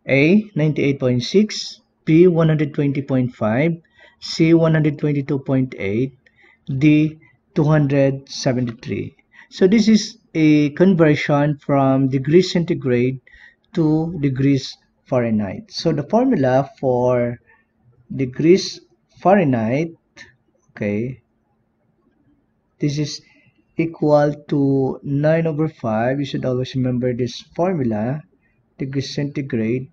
A, 98.6, B, 120.5, C, 122.8, D, 273. So this is a conversion from degrees centigrade 2 degrees Fahrenheit. So the formula for degrees Fahrenheit, okay, this is equal to 9 over 5. You should always remember this formula, degrees centigrade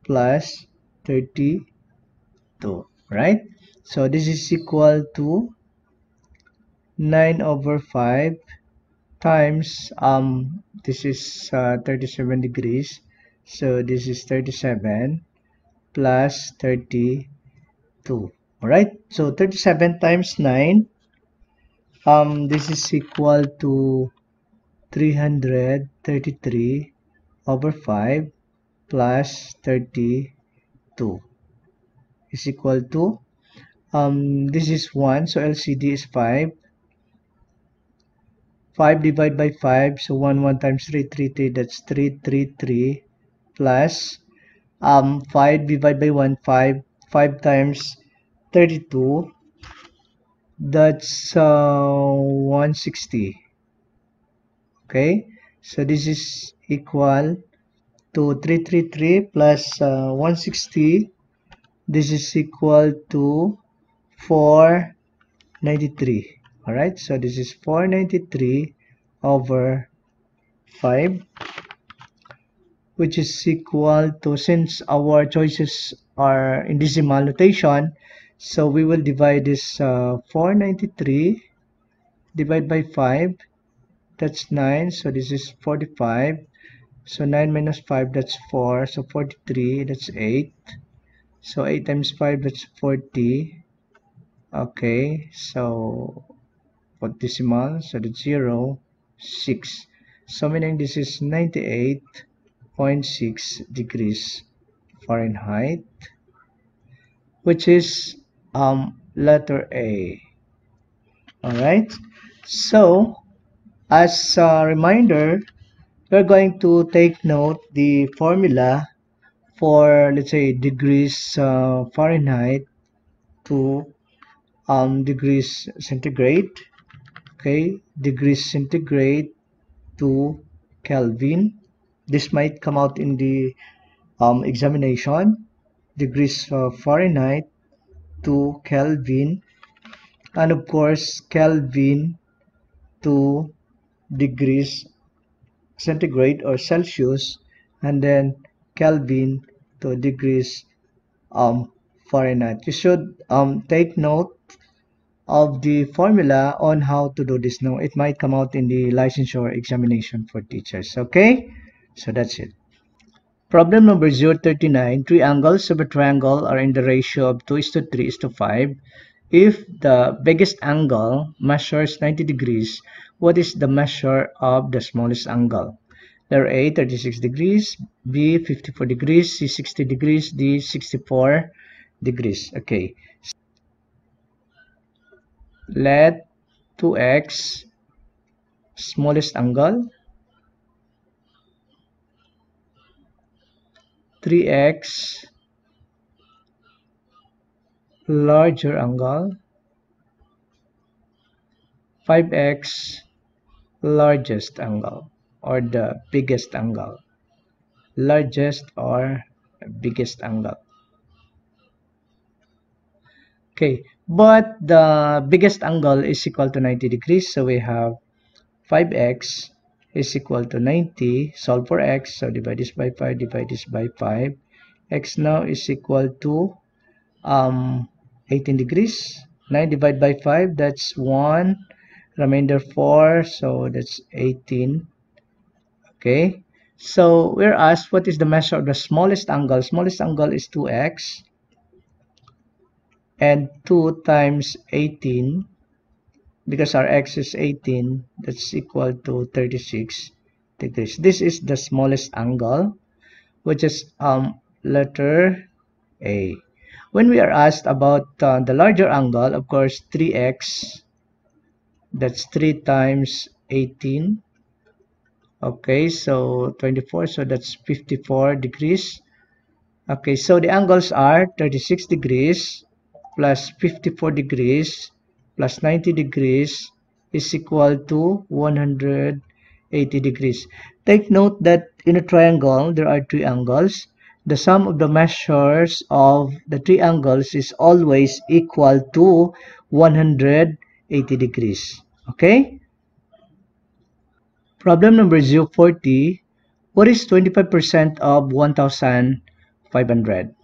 plus 32, right? So this is equal to 9 over 5 times, this is 37 degrees. So this is 37 plus 32. Alright, so 37 times 9, this is equal to 333 over 5 plus 32 is equal to, this is 1, so LCD is 5. 5 divided by 5, so 1 times 333, that's 333 plus 5 divided by 1, 5 times 32, that's 160. Okay, so this is equal to 333 plus 160. This is equal to 493. Alright, so this is 493 over 5, which is equal to, since our choices are in decimal notation, so we will divide this 493 divided by 5, that's 9, so this is 45. So 9 minus 5, that's 4, so 43, that's 8. So 8 times 5, that's 40. Okay, so for decimal, so that's 0, 6. So meaning this is 98.6 degrees Fahrenheit, which is letter A. Alright, so as a reminder, we're going to take note the formula for, let's say, degrees Fahrenheit to degrees centigrade. Okay, degrees centigrade to Kelvin. This might come out in the examination. Degrees Fahrenheit to Kelvin, and of course Kelvin to degrees centigrade or Celsius, and then Kelvin to degrees Fahrenheit. You should take note of the formula on how to do this. Now it might come out in the licensure examination for teachers. Okay, so that's it. Problem number 039. Three angles of a triangle are in the ratio of 2:3:5. If the biggest angle measures 90 degrees, what is the measure of the smallest angle? Letter A, 36 degrees, B, 54 degrees, C, 60 degrees, D, 64 degrees. Okay. Let 2x smallest angle, 3x larger angle, 5x largest angle, or the biggest angle, largest or biggest angle. Okay, but the biggest angle is equal to 90 degrees, so we have 5x is equal to 90. Solve for x, so divide this by 5, divide this by 5. X now is equal to 18 degrees. 9 divided by 5, that's 1. Remainder 4, so that's 18. Okay, so we're asked what is the measure of the smallest angle. Smallest angle is 2x, and 2 times 18, because our x is 18, that's equal to 36 degrees. This is the smallest angle, which is letter A. When we are asked about the larger angle, of course, 3x, that's 3 times 18. Okay, so 24, so that's 54 degrees. Okay, so the angles are 36 degrees plus 54 degrees plus 90 degrees is equal to 180 degrees. Take note that in a triangle, there are three angles. The sum of the measures of the three angles is always equal to 180 degrees. Okay? Problem number 040. What is 25% of 1,500?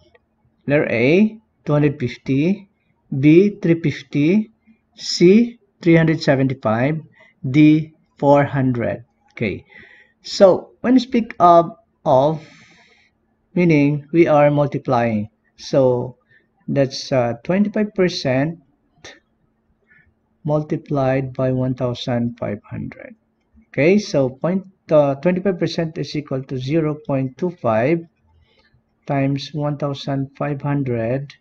Letter A, 250. B, 350. C, 375. D, 400. Okay. So, when you speak of, meaning we are multiplying. So, that's 25% multiplied by 1,500. Okay, so 25% is equal to 0.25 times 1,500.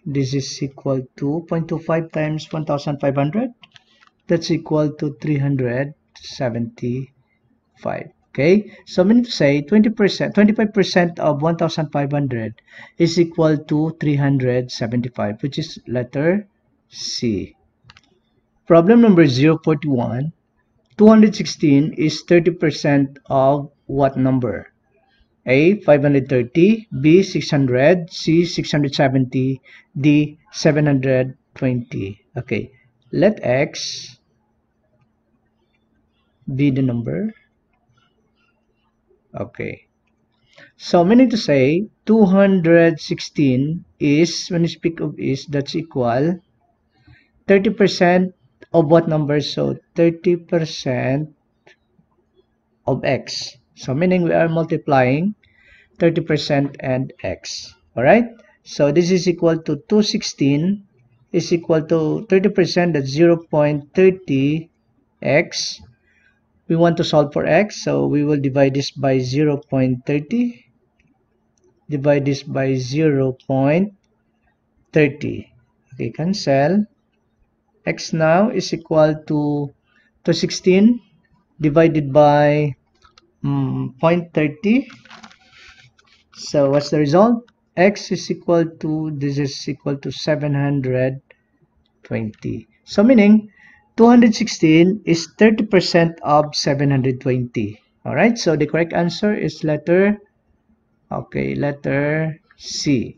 This is equal to 0.25 times 1,500. That's equal to 375. Okay, so meaning to say 25% of 1,500 is equal to 375, which is letter C. Problem number 041. 216 is 30% of what number? A, 530, B, 600, C, 670, D, 720. Okay, let X be the number. Okay, so meaning to say 216 is, when you speak of is, that's equal 30% of what number? So 30% of X. So meaning we are multiplying 30% and X. Alright, so this is equal to 216 is equal to 30%, that's 0.30 X. We want to solve for X, so we will divide this by 0.30. Divide this by 0.30. Okay, cancel. X now is equal to 216 divided by 0.30. So what's the result? X is equal to, this is equal to 720. So meaning 216 is 30% of 720. Alright, so the correct answer is letter C.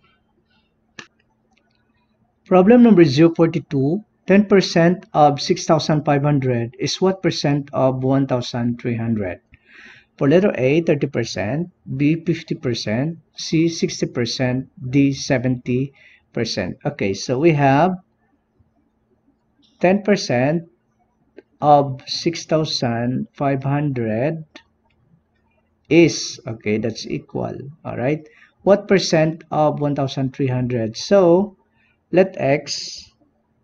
Problem number 042. 10% of 6,500 is what percent of 1,300? For letter A, 30%, B, 50%, C, 60%, D, 70%. Okay, so we have 10% of 6,500 is, okay, that's equal, all right? What percent of 1,300? So, let X,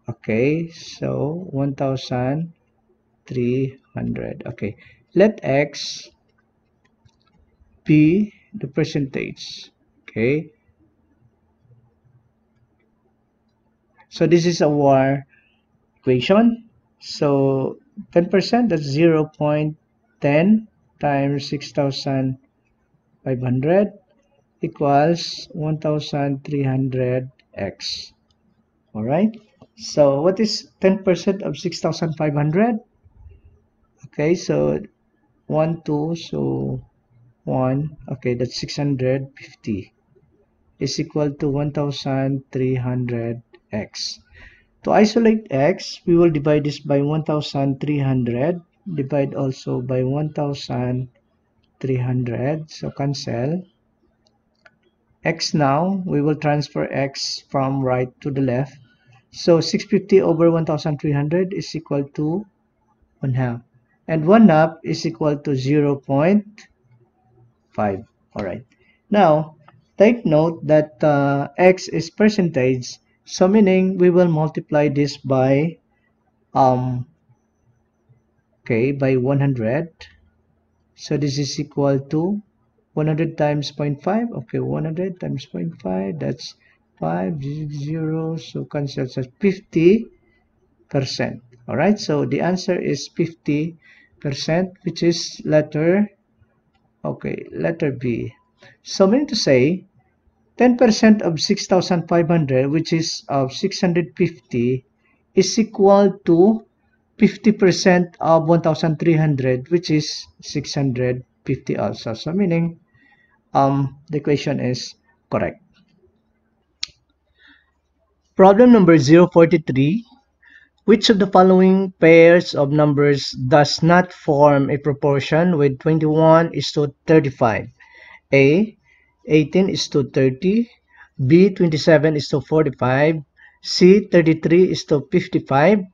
okay, so 1,300, okay. Let X be the percentage, okay. So this is our equation. So 10%, that's 0.10 times 6,500 equals 1,300x. Alright, so what is 10% of 6,500? Okay, so 1, 2, so 1, okay, that's 650 is equal to 1,300x. To isolate x, we will divide this by 1,300, divide also by 1,300, so cancel. X now, we will transfer x from right to the left. So 650 over 1,300 is equal to 1 half. And 1 half is equal to 0.5. Alright. Now, take note that x is percentage. So meaning we will multiply this by by 100. So this is equal to 100 times 0.5. Okay, 100 times 0.5, that's 5, 0, so cancel, so 50%. Alright, so the answer is 50%, which is letter B. So meaning to say 10% of 6,500, which is of 650, is equal to 50% of 1,300, which is 650. 50 also. So meaning the equation is correct. Problem number 043. Which of the following pairs of numbers does not form a proportion with 21:35? A. 18:30, B. 27:45, C. 33:55,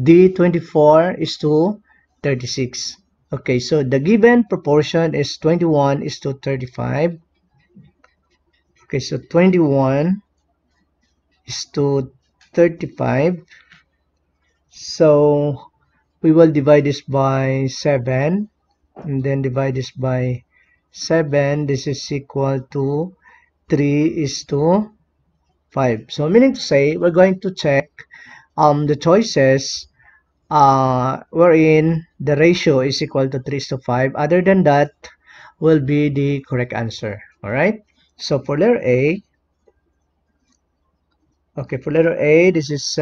D. 24:36. Okay, so the given proportion is 21:35. Okay, so 21:35. So we will divide this by 7 and then divide this by 7. This is equal to 3:5. So meaning to say, we're going to check the choices wherein the ratio is equal to 3:5. Other than that will be the correct answer. All right. So for letter A, okay, for letter A, this is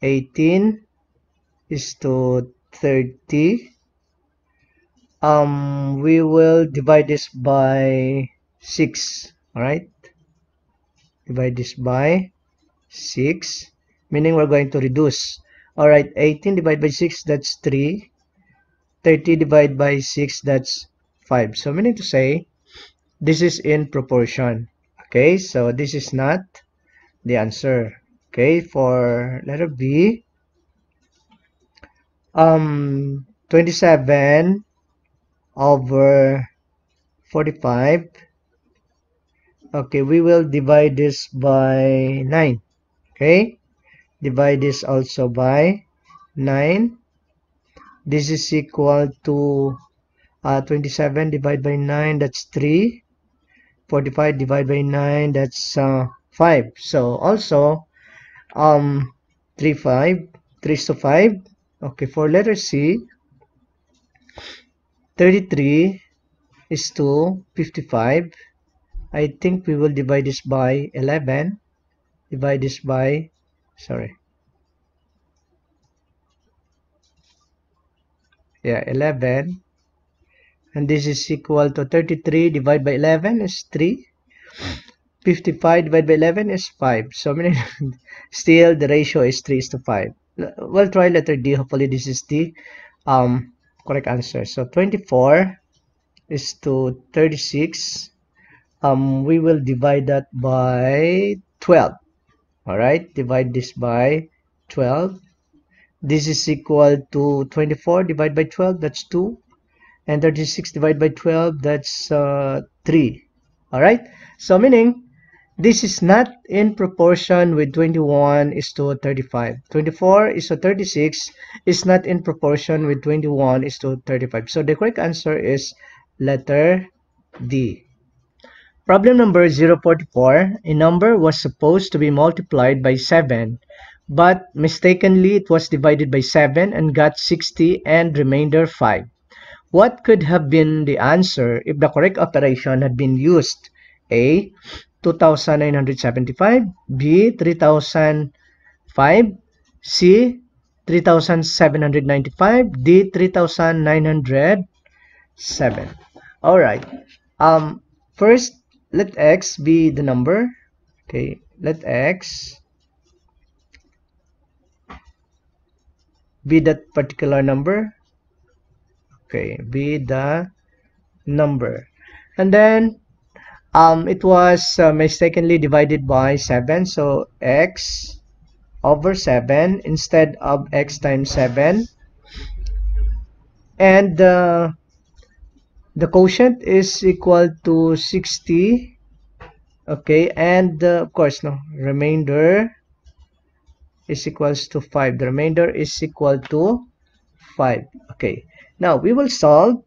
18:30. We will divide this by 6. All right. Divide this by 6, meaning we're going to reduce. All right, 18 divided by 6, that's 3. 30 divided by 6, that's 5. So meaning to say, this is in proportion. Okay, so this is not the answer. Okay, for letter B, 27/45. Okay, we will divide this by 9. Okay, divide this also by 9. This is equal to 27 divided by 9, that's 3. 45 divided by 9, that's 5. So also 3 to 5. Okay, for letter C, 33:55. I think we will divide this by 11. Divide this by, sorry, yeah, 11. And this is equal to 33 divided by 11 is 3. 55 divided by 11 is 5. So still the ratio is 3:5. We'll try letter D. Hopefully this is the correct answer. So 24:36. We will divide that by 12. All right, divide this by 12. This is equal to 24 divided by 12, that's 2. And 36 divided by 12, that's 3. All right, so meaning this is not in proportion with 21:35. 24:36 is not in proportion with 21:35. So the correct answer is letter D. Problem number 044. A number was supposed to be multiplied by 7, but mistakenly it was divided by 7 and got 60 and remainder 5. What could have been the answer if the correct operation had been used? A. 2,975, B. 3,005, C. 3,795, D. 3,907. All right. First, let X be the number. Okay, let X be that particular number. Okay, be the number. And then it was mistakenly divided by 7. So X over 7 instead of X times 7. And the quotient is equal to 60. Okay, and of course, no, remainder is equals to 5. The remainder is equal to 5. Okay, now we will solve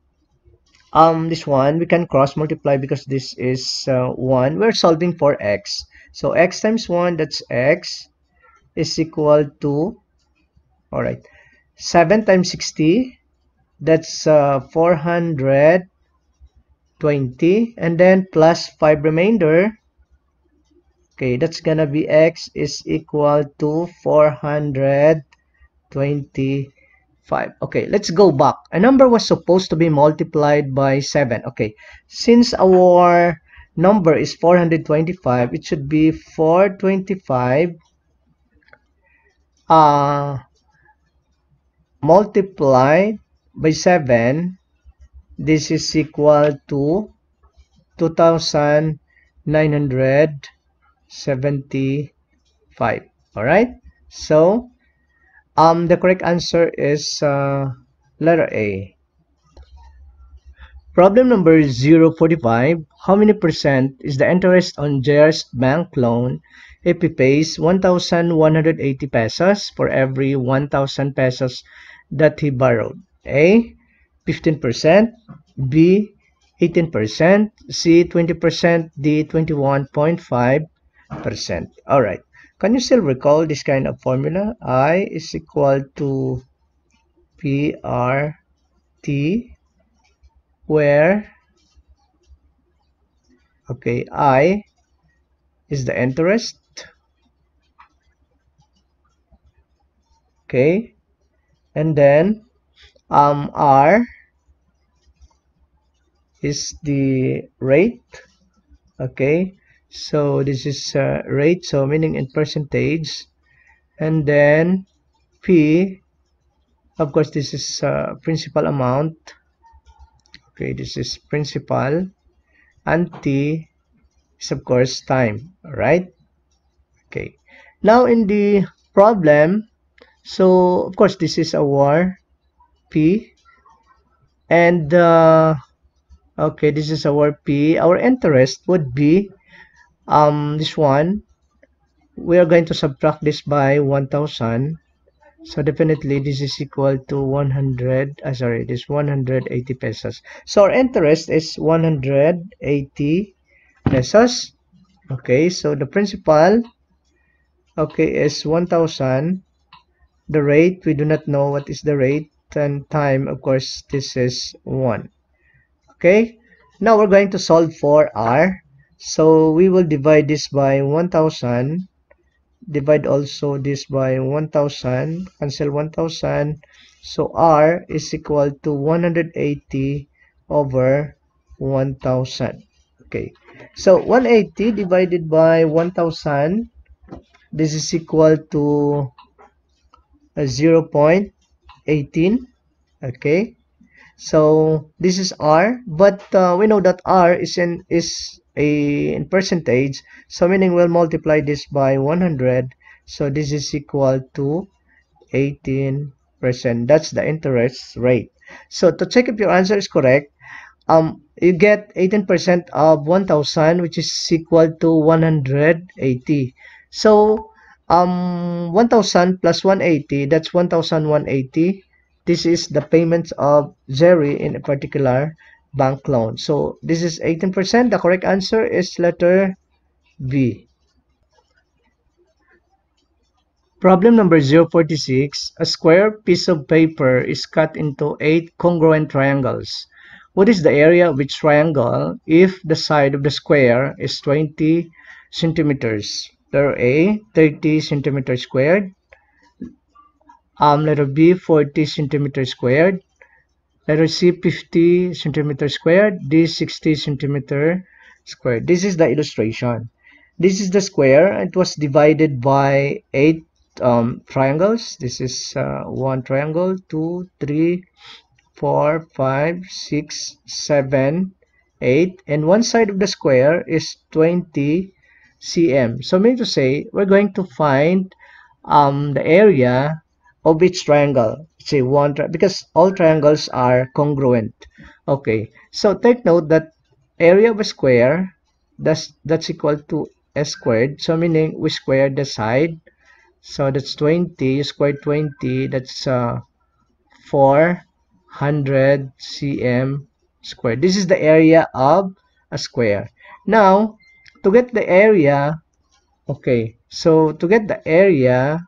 this one. We can cross multiply because this is 1. We're solving for X. So X times 1, that's X, is equal to, all right, 7 times 60, that's 420, and then plus 5 remainder. Okay, that's gonna be X is equal to 425. 5. Okay, let's go back. A number was supposed to be multiplied by 7. Okay, since our number is 425, it should be 425 multiplied by 7. This is equal to 2,975. All right, so the correct answer is letter A. Problem number 045. How many percent is the interest on Jer's bank loan if he pays 1,180 pesos for every 1,000 pesos that he borrowed? A, 15%, B, 18%, C, 20%, D, 21.5%. All right. Can you still recall this kind of formula? I is equal to PRT, where okay, I is the interest, okay, and then R is the rate, okay, so this is rate, so meaning in percentage, and then P, of course, this is principal amount, okay, this is principal, and T is of course time. All right, okay, now in the problem, so of course this is our P, and okay, this is our P. Our interest would be this one. We are going to subtract this by 1,000, so definitely this is equal to 100, sorry, this 180 pesos. So our interest is 180 pesos. Okay, so the principal, okay, is 1,000. The rate, we do not know what is the rate, and time, of course, this is 1. Okay, now we're going to solve for R. So we will divide this by 1,000, divide also this by 1,000, cancel 1,000. So R is equal to 180 over 1,000. Okay, so 180 divided by 1,000, this is equal to 0.18. Okay, so this is R, but we know that R is in percentage, so meaning we'll multiply this by 100, so this is equal to 18%. That's the interest rate. So to check if your answer is correct, you get 18% of 1,000, which is equal to 180. So 1,000 plus 180, that's 1,180. This is the payments of Jerry in a particular bank loan. So this is 18%. The correct answer is letter B. Problem number 046. A square piece of paper is cut into 8 congruent triangles. What is the area of each triangle if the side of the square is 20 centimeters? Letter A, 30 centimeters squared. Letter B, 40 centimeters squared. Letter C, 50 centimeters squared. D, 60 centimeter squared. This is the illustration. This is the square. It was divided by 8 triangles. This is 1 triangle, 2, 3, 4, 5, 6, 7, 8. And one side of the square is 20 cm. So meaning to say, we're going to find the area of each triangle. Say one, because all triangles are congruent. Okay, so take note that area of a square, that's equal to s squared. So meaning we square the side. So that's 20, you square 20, that's 400 cm squared. This is the area of a square. Now, to get the area, okay, so to get the area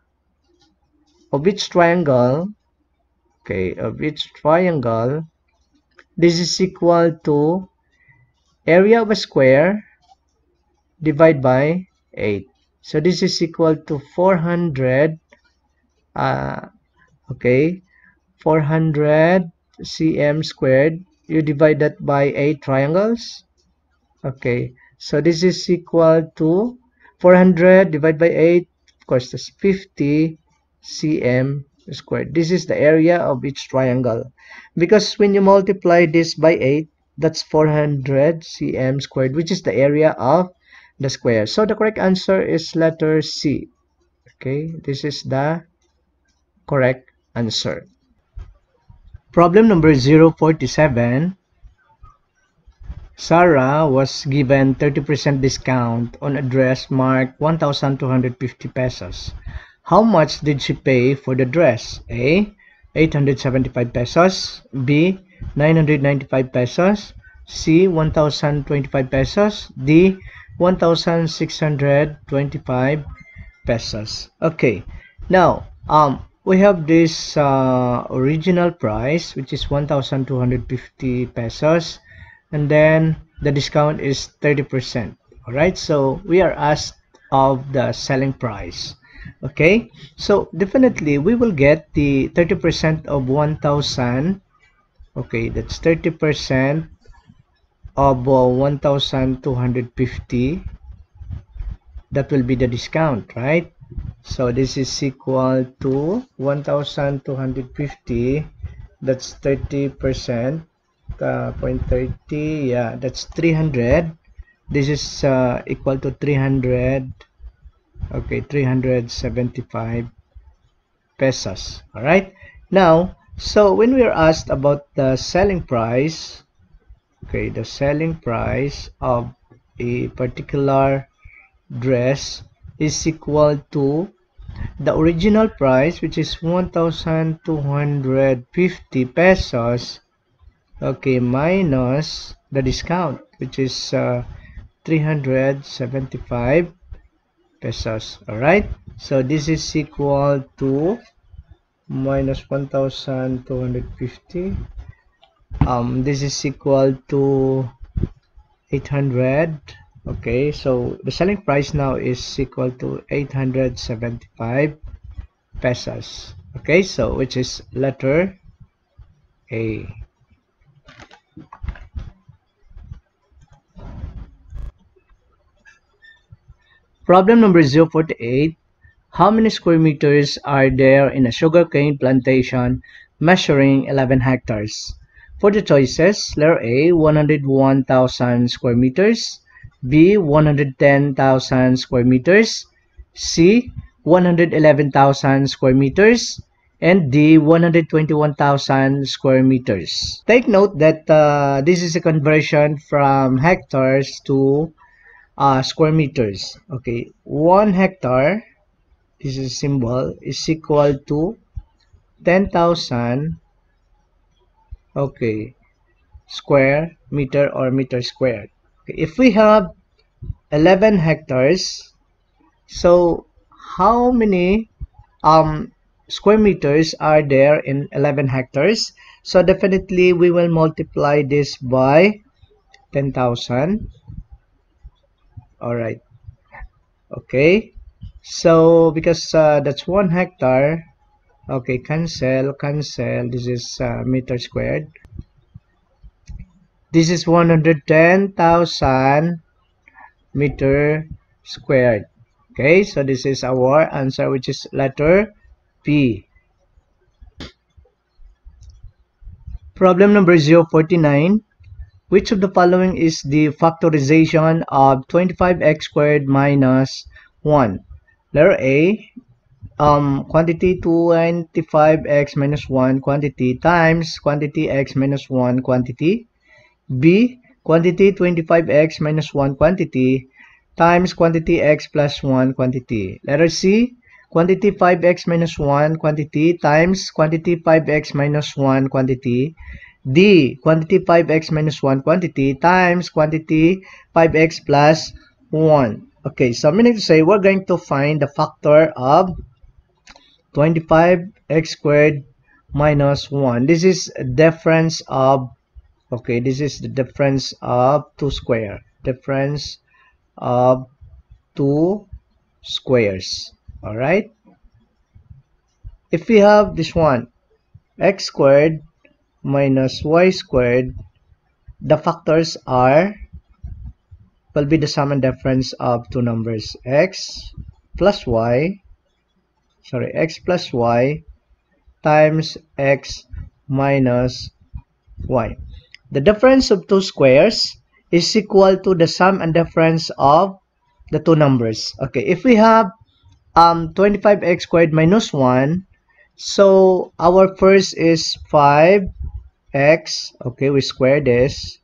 of each triangle, okay, of each triangle, this is equal to area of a square divided by 8. So this is equal to 400, okay, 400 cm squared, you divide that by 8 triangles. Okay, so this is equal to 400 divided by 8, of course that's 50 cm squared. This is the area of each triangle, because when you multiply this by 8, that's 400 cm squared, which is the area of the square. So the correct answer is letter C. Okay, this is the correct answer. Problem number 047. Sarah was given 30% discount on a dress marked 1,250 pesos. How much did she pay for the dress? A. 875 pesos. B. 995 pesos. C. 1,025 pesos. D. 1,625 pesos. Okay, now we have this original price, which is 1,250 pesos, and then the discount is 30%. All right, so we are asked of the selling price. Okay, so definitely we will get the 30% of 1,000. Okay, that's 30% of 1,250. That will be the discount, right? So this is equal to 1,250. That's 30%. 0.30. Yeah, that's 300. This is equal to 300. Okay, 375 pesos. All right. Now, so when we are asked about the selling price, okay, the selling price of a particular dress is equal to the original price, which is 1,250 pesos, okay, minus the discount, which is 375 pesos. All right, so this is equal to minus 1,250. This is equal to 800. Okay, so the selling price now is equal to 875 pesos. Okay, so which is letter A. Problem number 048. How many square meters are there in a sugarcane plantation measuring 11 hectares? For the choices, letter A, 101,000 square meters, B, 110,000 square meters, C, 111,000 square meters, and D, 121,000 square meters. Take note that this is a conversion from hectares to square meters. Okay, 1 hectare, this is symbol, is equal to 10,000, okay, square meter or meter squared. Okay, if we have 11 hectares, so how many square meters are there in 11 hectares? So definitely we will multiply this by 10,000. All right, okay, so because that's 1 hectare, okay, cancel, this is meter squared. This is 110,000 meter squared. Okay, so this is our answer, which is letter P. Problem number 049. Which of the following is the factorization of 25x squared minus 1? Letter A, quantity 25x minus 1 quantity times quantity x minus 1 quantity. B, quantity 25x minus 1 quantity times quantity x plus 1 quantity. Letter C, quantity 5x minus 1 quantity times quantity 5x minus 1 quantity. D, quantity 5x minus 1 quantity times quantity 5x plus 1. Okay, so meaning to say we're going to find the factor of 25x squared minus 1. This is a difference of, okay, this is the difference of 2 square. Difference of 2 squares. Alright? If we have this one, x squared minus y squared. The factors will be the sum and difference of two numbers, x plus y times x minus y. The difference of two squares is equal to the sum and difference of the two numbers. Okay, if we have 25x squared minus 1, so our first is 5x, okay, we square this,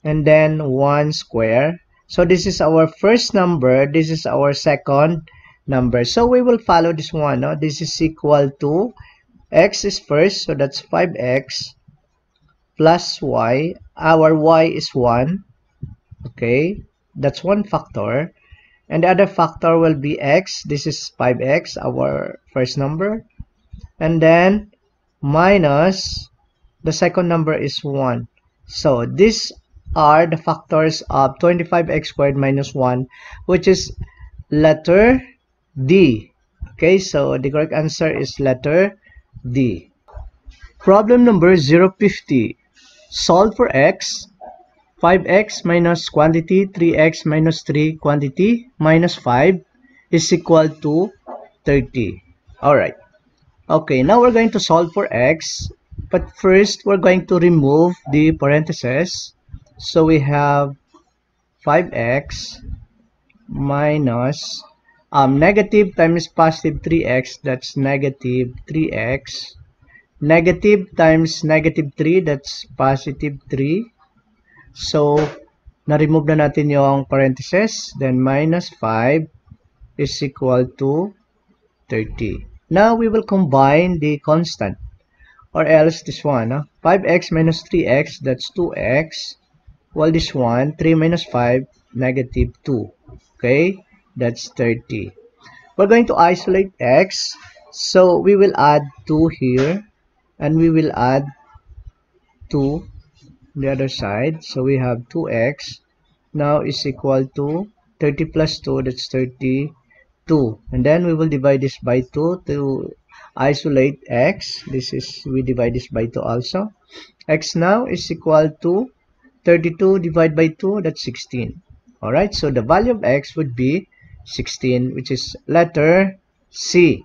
and then 1 square. So this is our first number, this is our second number. So we will follow this one. No? This is equal to x is first, so that's 5x plus y. Our y is 1. Okay, that's one factor. And the other factor will be x. This is 5x, our first number. And then minus the second number is 1. So these are the factors of 25x squared minus 1, which is letter D. Okay, so the correct answer is letter D. Problem number 050. Solve for x. 5x minus quantity, 3x minus 3 quantity, minus 5 is equal to 30. Alright. Okay, now we're going to solve for x. But first, we're going to remove the parentheses. So we have 5x minus negative times positive 3x, that's negative 3x. Negative times negative 3, that's positive 3. So, na-remove na natin yung parentheses. Then, minus 5 is equal to 30. Now, we will combine the constant. Or else this one. 5x minus 3x, that's 2x. While this one, 3 minus 5, negative 2. Okay? That's 30. We're going to isolate x. So, we will add 2 here. And we will add 2 the other side. So we have 2x now is equal to 30 plus 2, that's 32. And then we will divide this by 2 to isolate x. This is, we divide this by 2 also. X now is equal to 32 divided by 2, that's 16. Alright, so the value of x would be 16, which is letter C.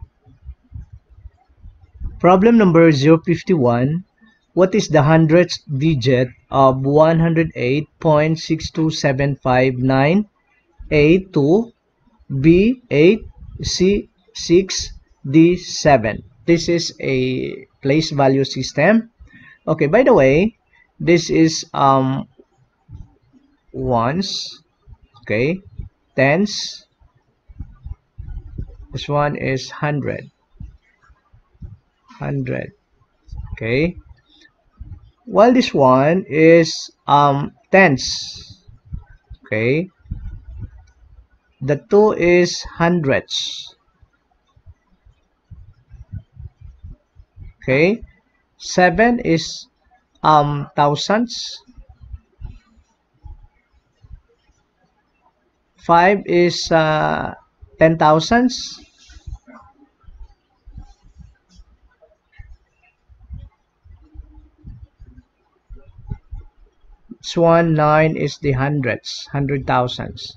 Problem number 051. What is the hundredth digit of 108.62759 A2, B8, C6, D7? This is a place value system. Okay, by the way, this is ones, okay, tens. This one is 100. Okay, while this one is tens. Okay, the 2 is hundreds. Okay, 7 is thousands. 5 is 10,000s. This one, 9 is the hundreds, 100,000s.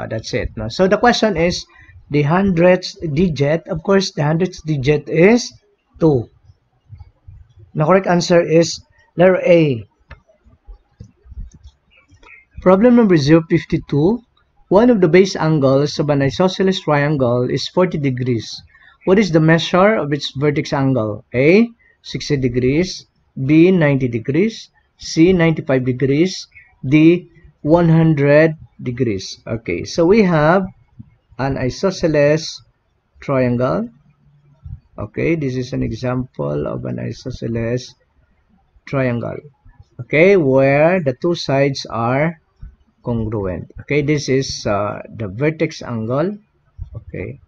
That's it. No? So the question is the hundredth digit. Of course, the hundredth digit is 2. The correct answer is letter A. Problem number 052. One of the base angles of an isosceles triangle is 40 degrees. What is the measure of its vertex angle? A, 60 degrees, B, 90 degrees, C, 95 degrees, D, 100 degrees. Okay, so we have an isosceles triangle. Okay, this is an example of an isosceles triangle. Okay, where the two sides are congruent. Okay, this is the vertex angle. Okay,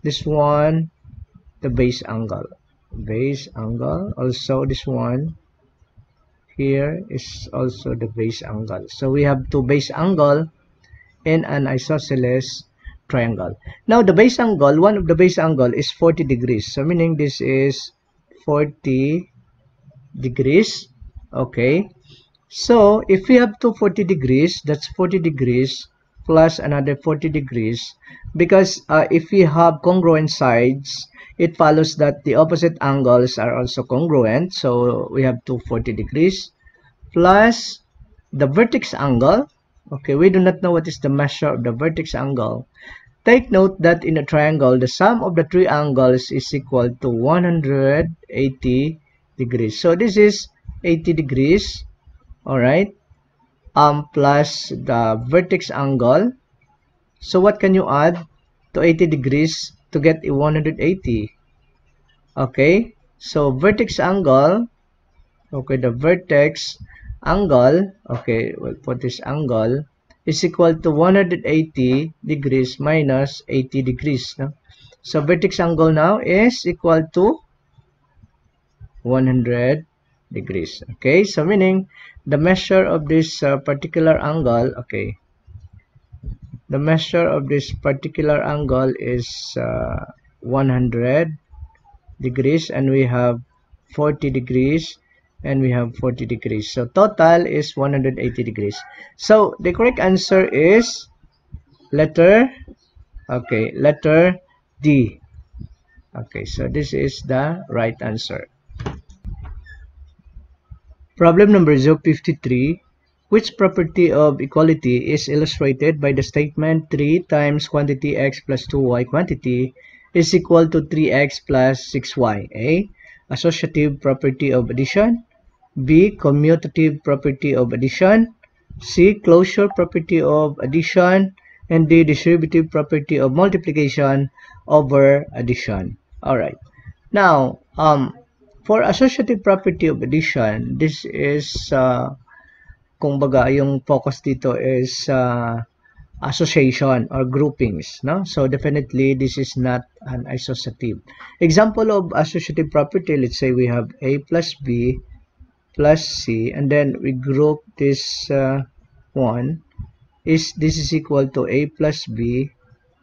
this one, the base angle. Also this one here is also the base angle. So we have two base angle in an isosceles triangle. Now the base angle, one of the base angle is 40 degrees. So meaning this is 40 degrees. Okay. So if we have 240 degrees, that's 40 degrees plus another 40 degrees. Because if we have congruent sides, it follows that the opposite angles are also congruent. So we have 240 degrees plus the vertex angle. Okay, we do not know what is the measure of the vertex angle. Take note that in a triangle, the sum of the three angles is equal to 180 degrees. So this is 80 degrees, all right, plus the vertex angle. So what can you add to 80 degrees to get a 180? Okay, so vertex angle, okay, the vertex angle, okay, we'll put this angle, is equal to 180 degrees minus 80 degrees. No? So vertex angle now is equal to 100 degrees. Okay, so meaning the measure of this particular angle, okay, the measure of this particular angle is 100 degrees, and we have 40 degrees, and we have 40 degrees. So total is 180 degrees. So the correct answer is letter, okay, letter D. Okay, so this is the right answer. Problem number 053. Which property of equality is illustrated by the statement 3 times quantity x plus 2y quantity is equal to 3x plus 6y? A. Associative property of addition. B. Commutative property of addition. C. Closure property of addition. And D. Distributive property of multiplication over addition. Alright. Now, for associative property of addition, this is, kumbaga, yung focus dito is association or groupings, no? So definitely this is not an isosceles. Example of associative property, let's say we have A plus B plus C, and then we group this one, is this is equal to A plus B,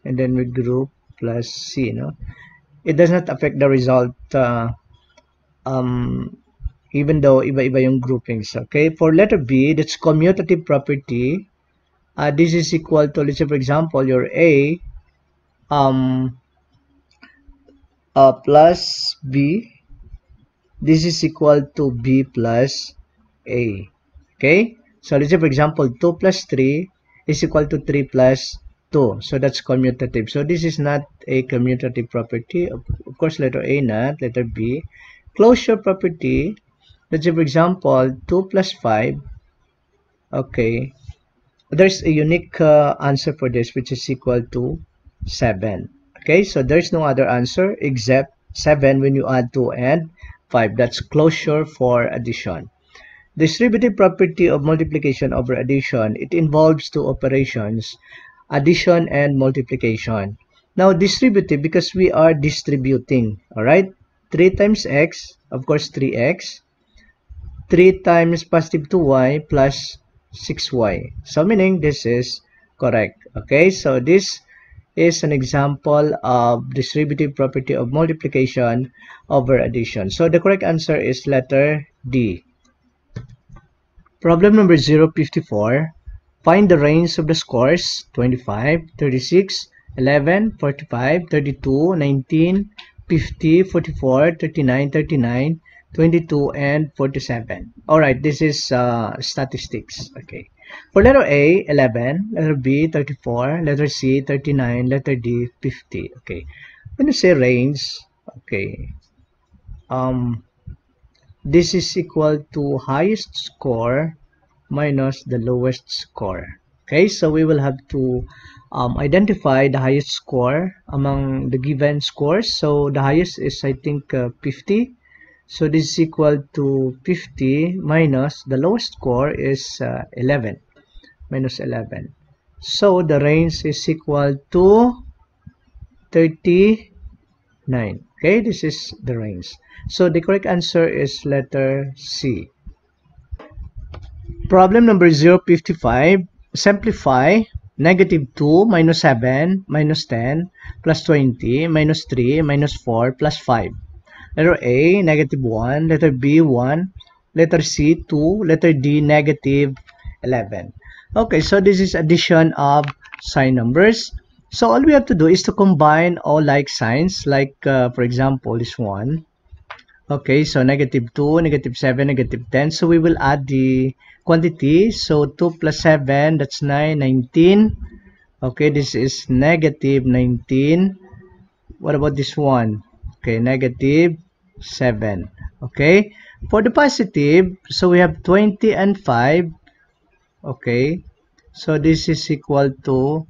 and then we group plus C, no? It does not affect the result even though iba-iba yung groupings. Okay, for letter B, that's commutative property. This is equal to, let's say for example, your A plus B. This is equal to B plus A. Okay, so let's say for example 2 plus 3 is equal to 3 plus 2. So that's commutative. So this is not a commutative property. Of course, letter A not, letter B. Closure property, let's say for example 2 plus 5. Okay, there's a unique answer for this, which is equal to 7. Okay, so there's no other answer except 7 when you add 2 and 5. That's closure for addition. Distributive property of multiplication over addition, it involves two operations, addition and multiplication. Now distributive, because we are distributing, all right, 3 times x, of course 3x, 3 times positive 2y plus 6y. So meaning this is correct. Okay, so this is an example of distributive property of multiplication over addition. So the correct answer is letter D. Problem number 054. Find the range of the scores 25, 36, 11, 45, 32, 19, 50, 44, 39, 39, 22, and 47. Alright, this is statistics. Okay. For letter A, 11, letter B, 34, letter C, 39, letter D, 50. Okay. When you say range, okay, this is equal to highest score minus the lowest score. Okay, so we will have to identify the highest score among the given scores. So the highest is, I think, 50. So this is equal to 50 minus the lowest score is 11, minus 11. So the range is equal to 39. Okay, this is the range. So the correct answer is letter C. Problem number 055. Simplify negative 2 minus 7 minus 10 plus 20 minus 3 minus 4 plus 5. Letter A, negative 1. Letter B, 1. Letter C, 2. Letter D, negative 11. Okay, so this is addition of sign numbers. So all we have to do is to combine all like signs, like for example, this one. Okay, so negative 2, negative 7, negative 10. So we will add the quantity. So 2 plus 7, that's 9, 19. Okay, this is negative 19. What about this one? Okay, negative 7. Okay, for the positive, so we have 20 and 5. Okay, so this is equal to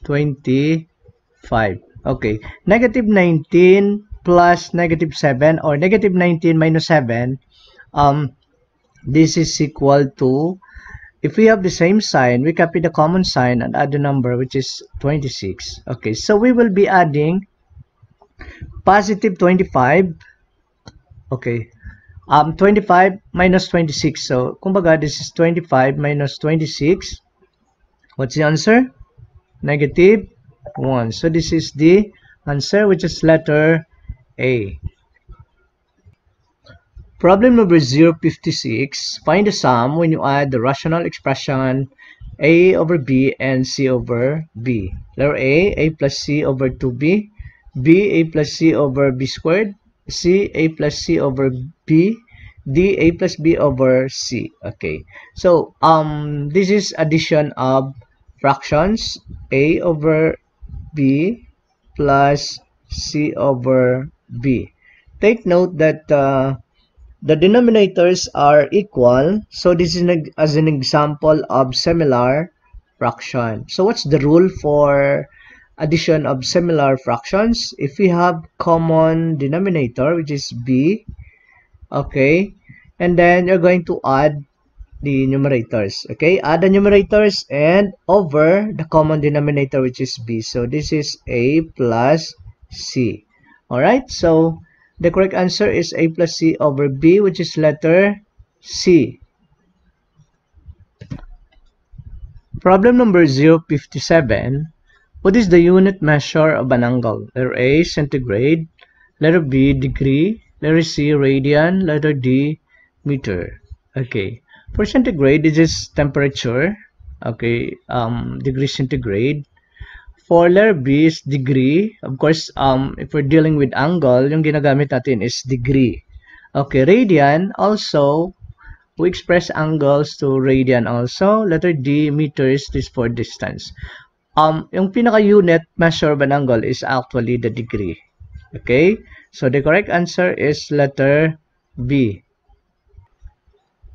25. Okay, negative 19 plus negative 7, or negative 19 minus 7, this is equal to, if we have the same sign, we copy the common sign and add the number, which is 26. Okay, so we will be adding positive 25. Okay, 25 minus 26. So kumbaga, this is 25 minus 26. What's the answer? Negative 1. So this is the answer, which is letter A. Problem number 056. Find the sum when you add the rational expression A over B and C over B. Letter A plus C over 2B. B, A plus C over B squared. C, A plus C over B. D, A plus B over C. Okay. So, this is addition of fractions. A over B plus C over B. Take note that the denominators are equal. So, this is as an example of similar fraction. So, what's the rule for addition of similar fractions? If we have common denominator, which is B, okay, and then you're going to add the numerators. Okay, add the numerators and over the common denominator, which is B. So this is A plus C. Alright, so the correct answer is A plus C over B, which is letter C. Problem number 057. What is the unit measure of an angle? Letter A, centigrade. Letter B, degree. Letter C, radian. Letter D, meter. Okay. For centigrade, this is temperature. Okay. Degree centigrade. For letter B is degree. Of course, if we're dealing with angle, yung ginagamit natin is degree. Okay. Radian, also, we express angles to radian also. Letter D, meters, this for distance. Yung pinaka-unit measure of an angle is actually the degree. Okay? So, the correct answer is letter B.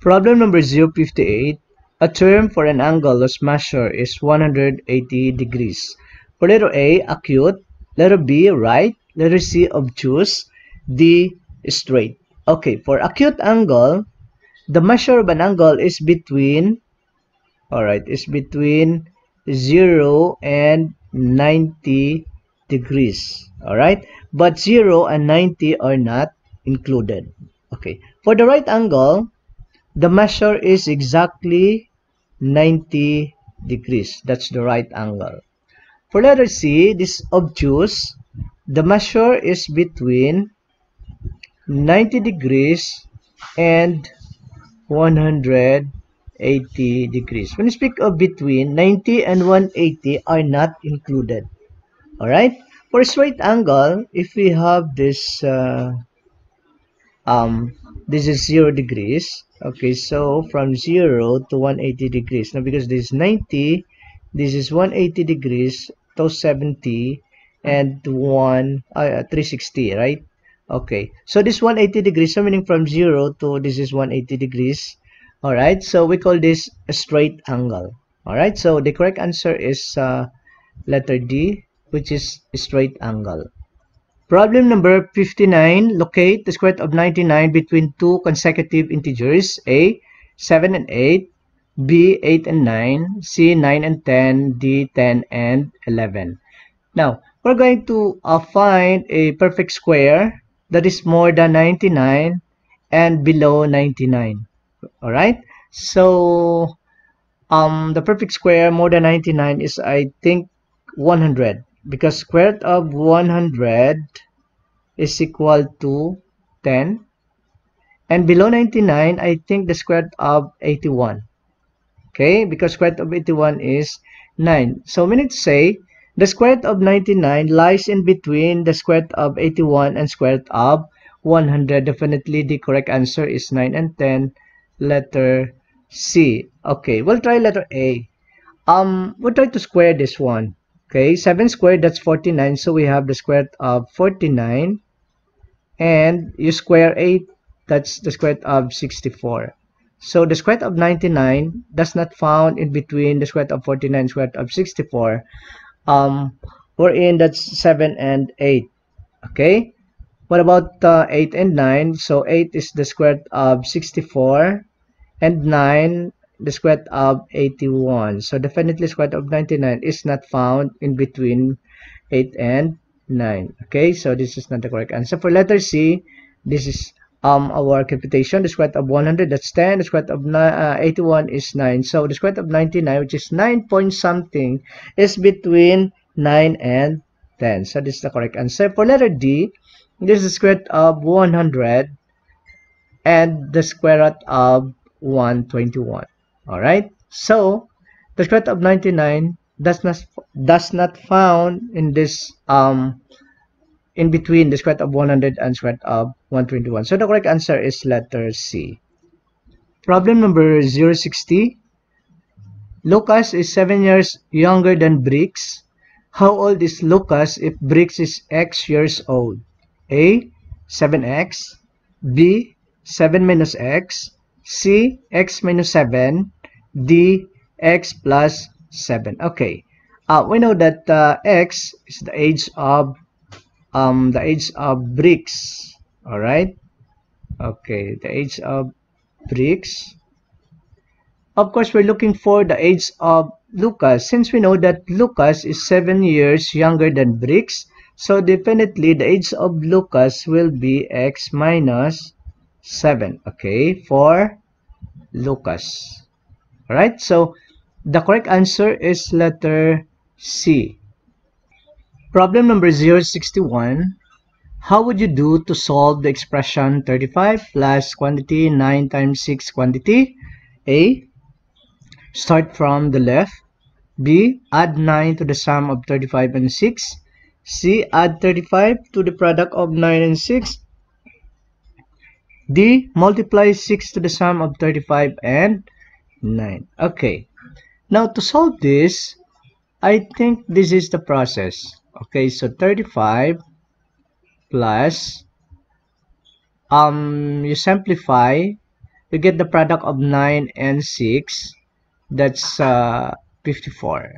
Problem number 058. A term for an angle whose measure is 180 degrees. For letter A, acute. Letter B, right. Letter C, obtuse. D, straight. Okay, for acute angle, the measure of an angle is between, is between 0 and 90 degrees. Alright, but 0 and 90 are not included. Okay, for the right angle, the measure is exactly 90 degrees. That's the right angle. For letter C, this obtuse, the measure is between 90 degrees and 180 degrees. When you speak of between, 90 and 180 are not included. Alright? For straight angle, if we have this, this is 0 degrees. Okay, so from 0 to 180 degrees. Now, because this is 90, this is 180 degrees, 270, and 360, right? Okay, so this 180 degrees, so meaning from 0 to this is 180 degrees. Alright, so we call this a straight angle. Alright, so the correct answer is letter D, which is a straight angle. Problem number 59. Locate the square root of 99 between two consecutive integers. A, 7 and 8. B, 8 and 9. C, 9 and 10. D, 10 and 11. Now, we're going to find a perfect square that is more than 99 and below 99. Alright? So, The perfect square more than 99 is, I think, 100, because square root of 100 is equal to 10, and below 99, I think the square root of 81. Okay, because square root of 81 is 9. So we need to say the square root of 99 lies in between the square root of 81 and square root of 100. Definitely the correct answer is 9 and 10, letter C. Okay, we'll try letter A. We'll try to square this one. Okay, 7 squared, that's 49. So we have the square root of 49. And you square 8, that's the square root of 64. So the square root of 99 does not found in between the square root of 49 and square root of 64. Wherein that's 7 and 8. Okay, what about 8 and 9? So 8 is the square root of 64, and 9 the square root of 81. So definitely square root of 99 is not found in between 8 and 9. Okay, so this is not the correct answer. For letter C, this is our computation. The square root of 100, that's 10. The square root of 81 is 9. So the square root of 99, which is 9 point something, is between 9 and 10. So this is the correct answer. For letter D, this is the square root of 100 and the square root of 121. All right, so the square root of 99 does not found in this in between the square root of 100 and square root of 121. So the correct answer is letter C. Problem number 060. Lucas is 7 years younger than Briggs. How old is Lucas if Briggs is X years old? A, 7x. B, 7 minus x. C, x minus 7. D, x plus 7. Okay, we know that x is the age of Briggs. All right. Okay, the age of Briggs. Of course, we're looking for the age of Lucas. Since we know that Lucas is 7 years younger than Briggs, so definitely the age of Lucas will be x minus 7. Okay, for Lucas. All right, so the correct answer is letter C. Problem number 061. How would you do to solve the expression 35 plus quantity 9 times 6 quantity? A, start from the left. B, add 9 to the sum of 35 and 6. C, add 35 to the product of 9 and 6. D, multiply 6 to the sum of 35 and 9. Okay, now to solve this, I think this is the process. Okay, so 35 plus, you simplify, you get the product of 9 and 6, that's 54.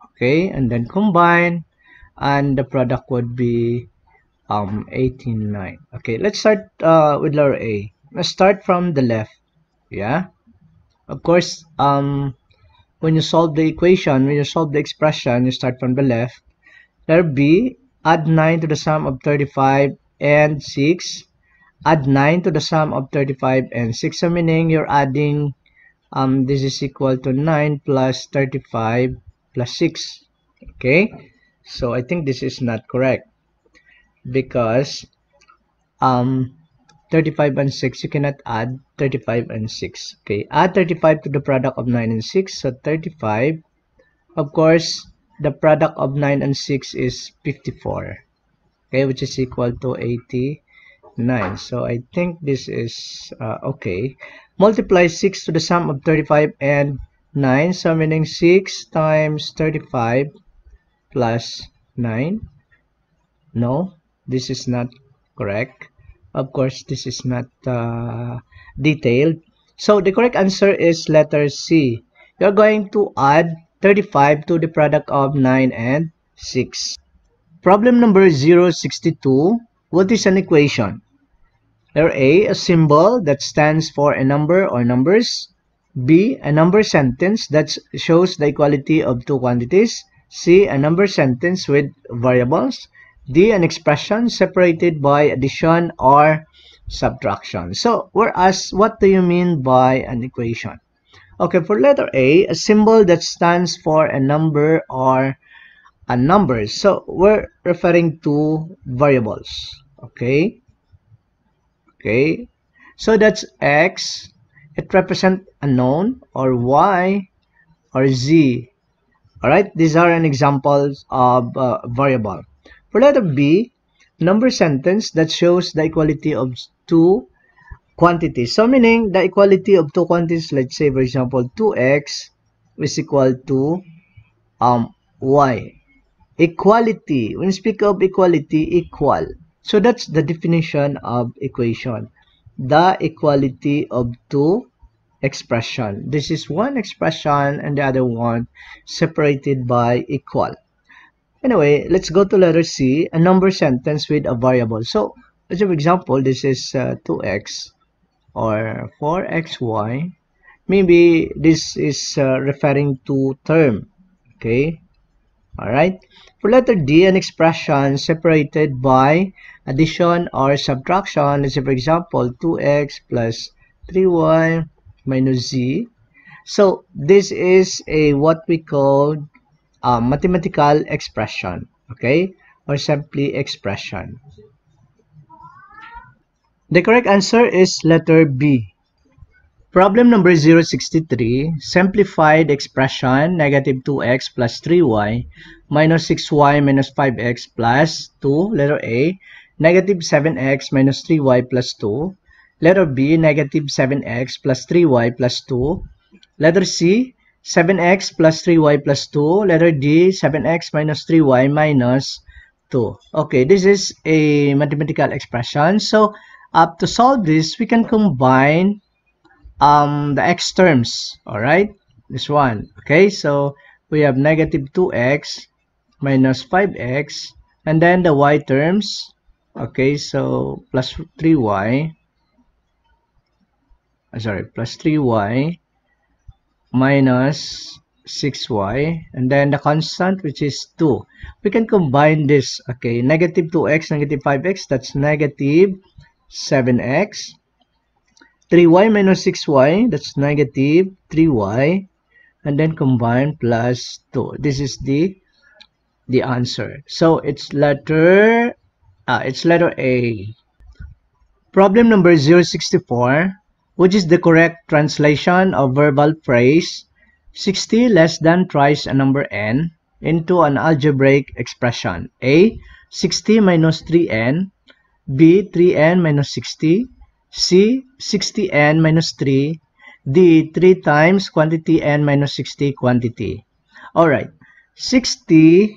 Okay, and then combine, and the product would be 89. Okay, let's start with letter A. Let's start from the left. Yeah, of course, when you solve the equation, when you solve the expression, you start from the left. Letter B, add 9 to the sum of 35 and 6. Add 9 to the sum of 35 and 6. So meaning you're adding, this is equal to 9 plus 35 plus 6. Okay, so I think this is not correct, because 35 and 6, you cannot add 35 and 6. Okay, add 35 to the product of 9 and 6. So 35, of course, the product of 9 and 6 is 54. Okay, which is equal to 89. So I think this is okay. Multiply 6 to the sum of 35 and 9. So meaning 6 times 35 plus 9. No, this is not correct. Of course, this is not detailed. So the correct answer is letter C. You're going to add 35 to the product of 9 and 6. Problem number 062. What is an equation? Letter A, a symbol that stands for a number or numbers. B, a number sentence that shows the equality of two quantities. C, a number sentence with variables. D, an expression separated by addition or subtraction. So we're asked, what do you mean by an equation? Okay, for letter A symbol that stands for a number or a number. So we're referring to variables. Okay. Okay. So that's X. It represents a known, or Y, or Z. Alright, these are an examples of variable. For letter B, number sentence that shows the equality of two quantities. So meaning the equality of two quantities, let's say for example 2x is equal to y. Equality, when you speak of equality, equal. So that's the definition of equation. The equality of two expression. This is one expression and the other one separated by equal. Anyway, let's go to letter C, a number sentence with a variable. So, as an example, this is 2x or 4xy. Maybe this is referring to term. Okay, alright. For letter D, an expression separated by addition or subtraction. Let's say, for example, 2x plus 3y minus z. So this is a what we call mathematical expression, okay, or simply expression. The correct answer is letter B. Problem number 063, simplified expression, negative 2x plus 3y minus 6y minus 5x plus 2, letter A, negative 7x minus 3y plus 2, letter B, negative 7x plus 3y plus 2, letter C, 7x plus 3y plus 2, letter D, 7x minus 3y minus 2. Okay, this is a mathematical expression. So, to solve this, we can combine the x terms. Alright, this one. Okay, so we have negative 2x minus 5x, and then the y terms. Okay, so plus 3y, plus 3y minus 6y, and then the constant, which is 2. We can combine this. Okay, negative 2x, negative 5x, that's negative 7x. 3y minus 6y, that's negative 3y, and then combine plus 2. This is the answer. So it's letter A. Problem number 064, which is the correct translation of verbal phrase 60 less than thrice a number n into an algebraic expression. A, 60 minus 3n, B, 3n minus 60, C, 60n minus 3, D, 3 times quantity n minus 60 quantity. Alright, 60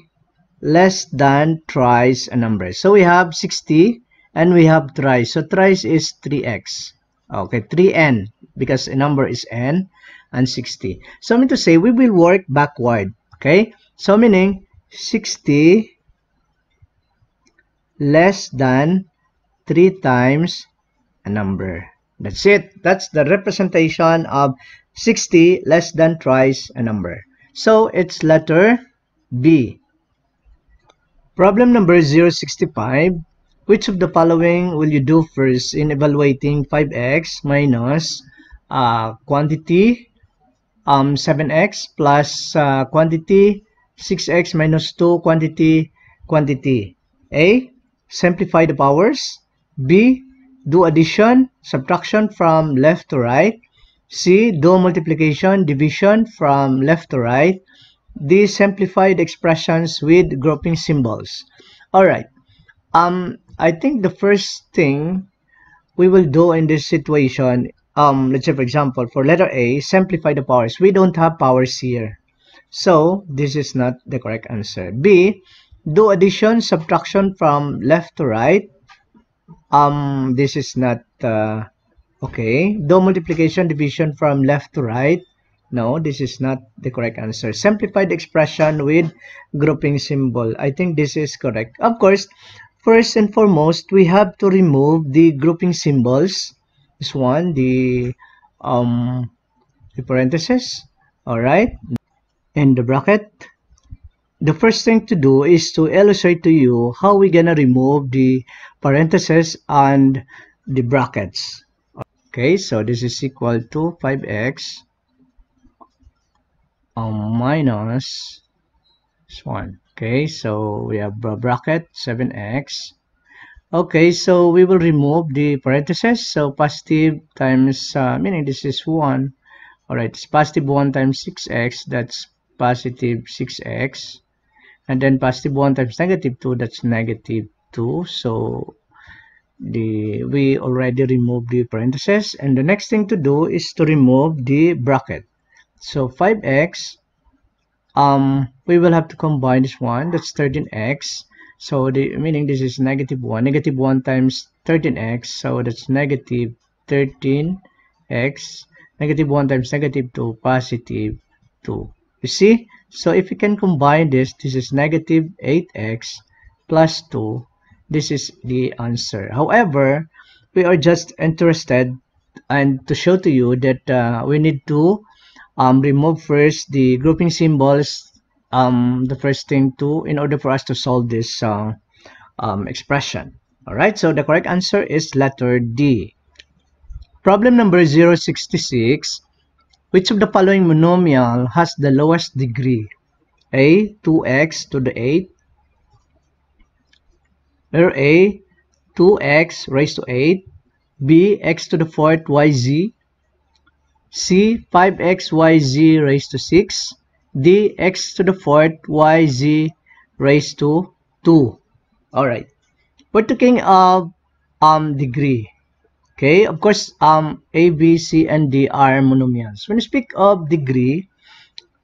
less than thrice a number. So we have 60 and we have thrice. So thrice is 3x. Okay, 3n because a number is n and 60. So I mean to say we will work backward. Okay, so meaning 60 less than 3 times a number. That's it. That's the representation of 60 less than thrice a number. So it's letter B. Problem number 065. Which of the following will you do first in evaluating 5x minus quantity 7x plus quantity 6x minus 2 quantity? A, simplify the powers. B, do addition, subtraction from left to right. C, do multiplication, division from left to right. D, simplify the expressions with grouping symbols. Alright, I think the first thing we will do in this situation, let's say for example, for letter A, simplify the powers. We don't have powers here. So, this is not the correct answer. B, do addition, subtraction from left to right. This is not okay. Do multiplication, division from left to right. No, this is not the correct answer. Simplify the expression with grouping symbol. I think this is correct. Of course, first and foremost, we have to remove the grouping symbols. This one, the parentheses. All right, and the bracket. The first thing to do is to illustrate to you how we're gonna remove the parentheses and the brackets. Okay, so this is equal to 5x minus 1. Okay, so we have a bracket 7x. Okay, so we will remove the parentheses. So positive times, meaning this is 1. Alright, it's positive 1 times 6x, that's positive 6x. And then positive 1 times negative 2, that's negative 2. So we already removed the parentheses. And the next thing to do is to remove the bracket. So 5x, we will have to combine this one, that's 13x. So meaning this is negative 1. Negative 1 times 13x, so that's negative 13x. Negative 1 times negative 2, positive 2. You see? So if we can combine this, this is negative 8x plus 2. This is the answer. However, we are just interested and to show to you that we need to remove first the grouping symbols, the first thing in order for us to solve this expression. Alright, so the correct answer is letter D. Problem number 066. Which of the following monomial has the lowest degree? A, 2x to the 8. Letter A, 2x raised to 8. B, x to the 4th yz. C, 5xyz raised to 6. D, x to the 4th yz raised to 2. Alright. We're talking of degree. Okay, of course, A, B, C, and D are monomials. When you speak of degree,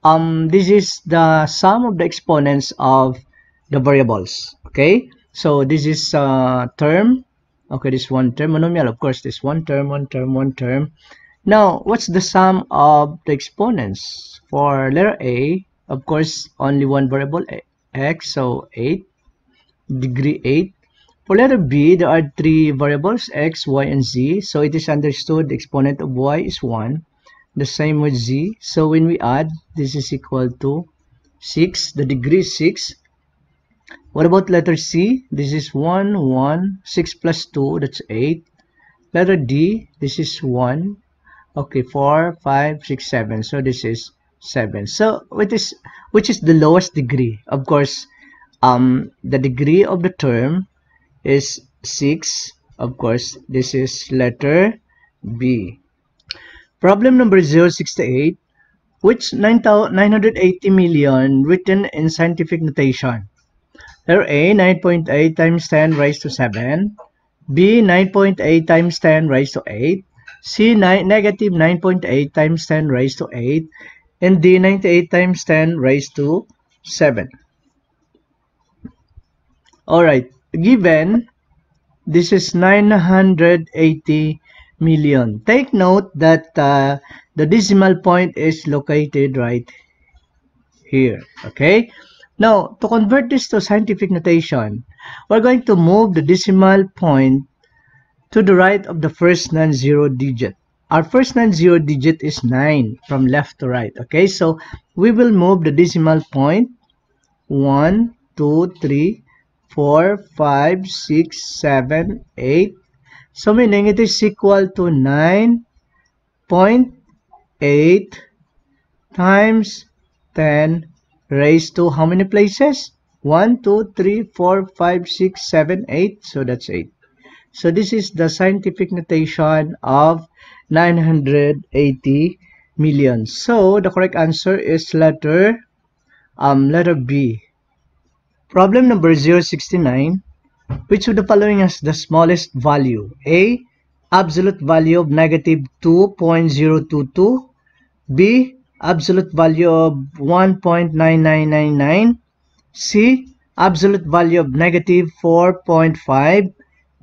this is the sum of the exponents of the variables. Okay, so this is term. Okay, this one term monomial. Of course, this one term, one term, one term. Now, what's the sum of the exponents? For letter A, of course, only one variable, x, so 8, degree 8. For letter B, there are three variables, x, y, and z. So it is understood the exponent of y is 1. The same with z. So when we add, this is equal to 6. The degree is 6. What about letter C? This is 1, 1. 6 plus 2, that's 8. Letter D, this is 1. Okay, 4, 5, 6, 7. So this is 7. So which is the lowest degree? Of course, the degree of the term is 6. Of course, this is letter B. Problem number 068. Which 980 million written in scientific notation? Letter A, 9.8 times 10 raised to 7. B, 9.8 times 10 raised to 8. C, negative 9.8 times 10 raised to 8. And D, 98 times 10 raised to 7. Alright, given this is 980 million. Take note that the decimal point is located right here. Okay? Now, to convert this to scientific notation, we're going to move the decimal point to the right of the first non-zero digit. Our first non-zero digit is 9 from left to right. Okay? So, we will move the decimal point 1, 2, 3, 4, 5, 6, 7, 8. So meaning it is equal to 9.8 times 10 raised to how many places? 1, 2, 3, 4, 5, 6, 7, 8. So that's 8. So this is the scientific notation of 980 million. So the correct answer is letter B. Problem number 069. Which of the following has the smallest value? A, absolute value of negative 2.022. B, absolute value of 1.9999. C, absolute value of negative 4.5.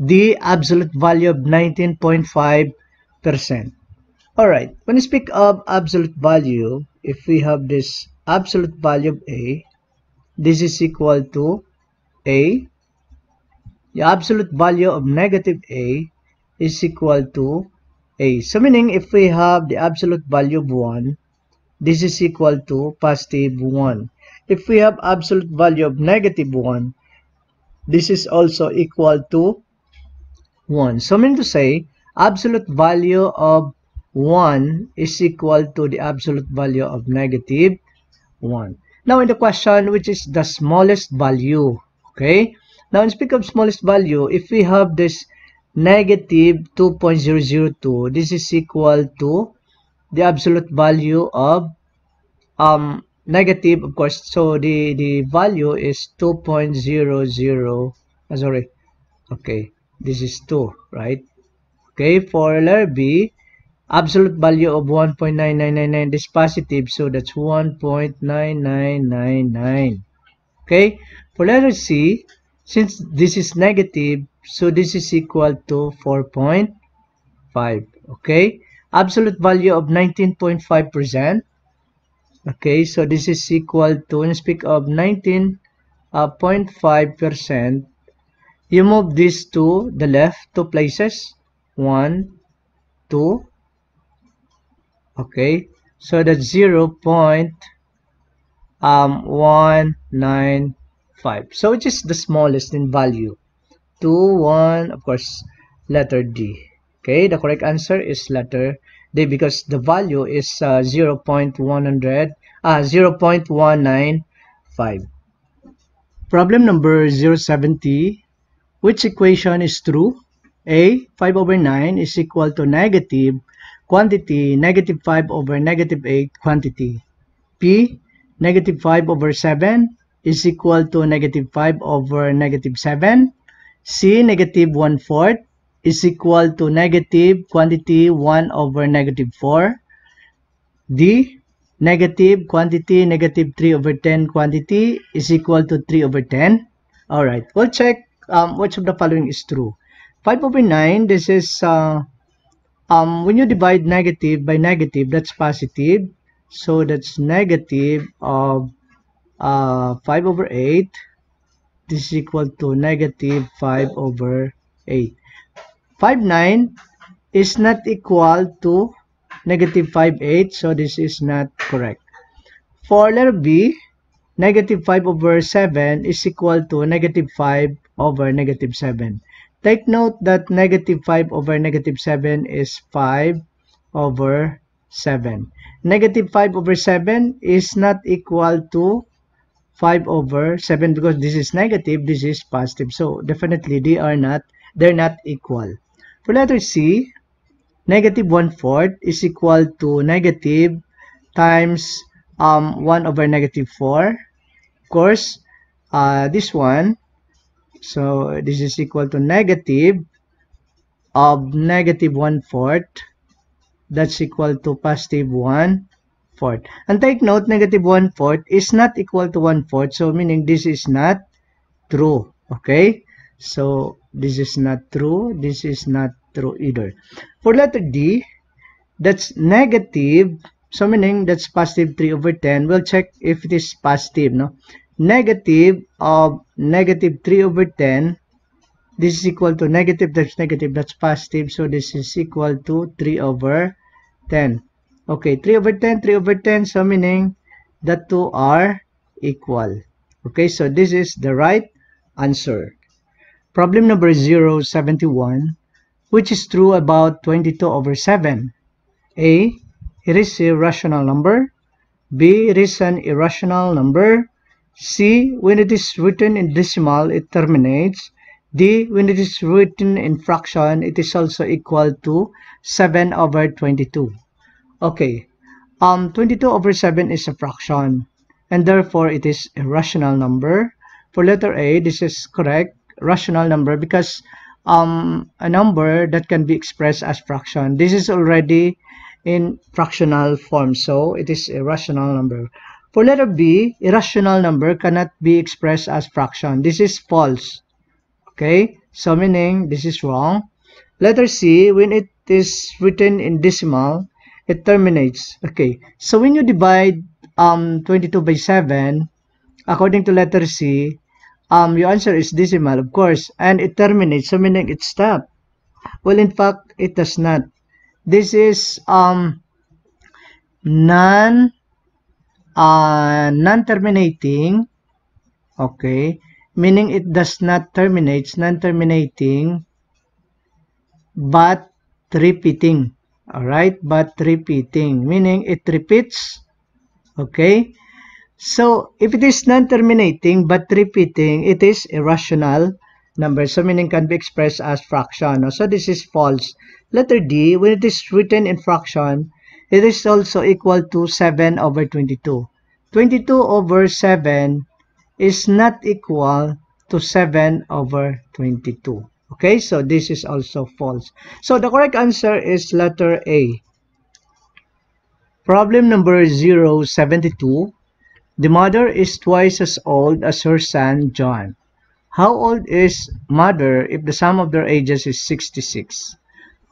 D, absolute value of 19.5%. Alright, when you speak of absolute value, if we have this absolute value of A, this is equal to A. The absolute value of negative A is equal to A. So meaning if we have the absolute value of 1, this is equal to positive 1. If we have absolute value of negative 1, this is also equal to 1. So meaning to say, absolute value of 1 is equal to the absolute value of negative 1. Now in the question, which is the smallest value? Okay. Now in speak of smallest value, if we have this negative 2.002, this is equal to the absolute value of negative, of course. So the value is 2.00. Sorry. Okay. This is 2, right? Okay. For letter B, absolute value of 1.9999 is positive, so that's 1.9999. Okay, for letter C, since this is negative, so this is equal to 4.5. Okay, absolute value of 19.5%. Okay, so this is equal to, when you speak of 19.5%, you move this to the left 2 places, 1, 2. Okay, so that's 0.195. So which is the smallest in value? 2, 1, of course, letter D. Okay, the correct answer is letter D because the value is 0.195. Problem number 070. Which equation is true? A. 5 over 9 is equal to negative quantity negative 5 over negative 8 quantity. B. Negative 5 over 7 is equal to negative 5 over negative 7. C. Negative 1/4 is equal to negative quantity 1 over negative 4. D. Negative quantity negative 3 over 10 quantity is equal to 3 over 10. Alright, we'll check which of the following is true. 5 over 9, this is, when you divide negative by negative, that's positive. So that's negative of 5 over 8. This is equal to negative 5 over 8. 5, 9 is not equal to negative 5, 8. So this is not correct. For letter B, negative 5 over 7 is equal to negative 5 over negative 7. Take note that negative 5 over negative 7 is 5 over 7. Negative 5 over 7 is not equal to 5 over 7 because this is negative, this is positive. So definitely they're not equal. For letter C, negative 1/4 is equal to negative times 1 over negative 4. Of course, this one, so this is equal to negative of negative 1/4. That's equal to positive 1/4. And take note, negative 1/4 is not equal to 1/4. So meaning this is not true. Okay? So this is not true. This is not true either. For letter D, that's negative. So meaning that's positive 3 over 10. We'll check if it is positive. No? Negative of negative 3 over 10. This is equal to negative times negative. That's positive. So this is equal to 3 over 10. Okay, 3 over 10, 3 over 10. So meaning the two are equal. Okay, so this is the right answer. Problem number 071. Which is true about 22 over 7? A. It is a rational number. B. It is an irrational number. C. When it is written in decimal, it terminates. D. When it is written in fraction, it is also equal to 7 over 22. Okay, 22 over 7 is a fraction, and therefore it is a rational number. For letter A, this is correct, rational number, because a number that can be expressed as fraction. This is already in fractional form, so it is a rational number. For letter B, irrational number cannot be expressed as fraction. This is false. Okay, so meaning this is wrong. Letter C, when it is written in decimal, it terminates. Okay, so when you divide 22 by 7, according to letter C, your answer is decimal, of course, and it terminates, so meaning it stops. Well, in fact, it does not. This is non-terminating. Okay, meaning it does not terminate, non-terminating, but repeating. Alright, but repeating, meaning it repeats. Okay, So if it is non-terminating but repeating, it is a rational number. So meaning can be expressed as fraction. No? So this is false. Letter D, when it is written in fraction, it is also equal to 7 over 22. 22 over 7 is not equal to 7 over 22. Okay, so this is also false. So the correct answer is letter A. Problem number 072. The mother is twice as old as her son John. How old is mother if the sum of their ages is 66?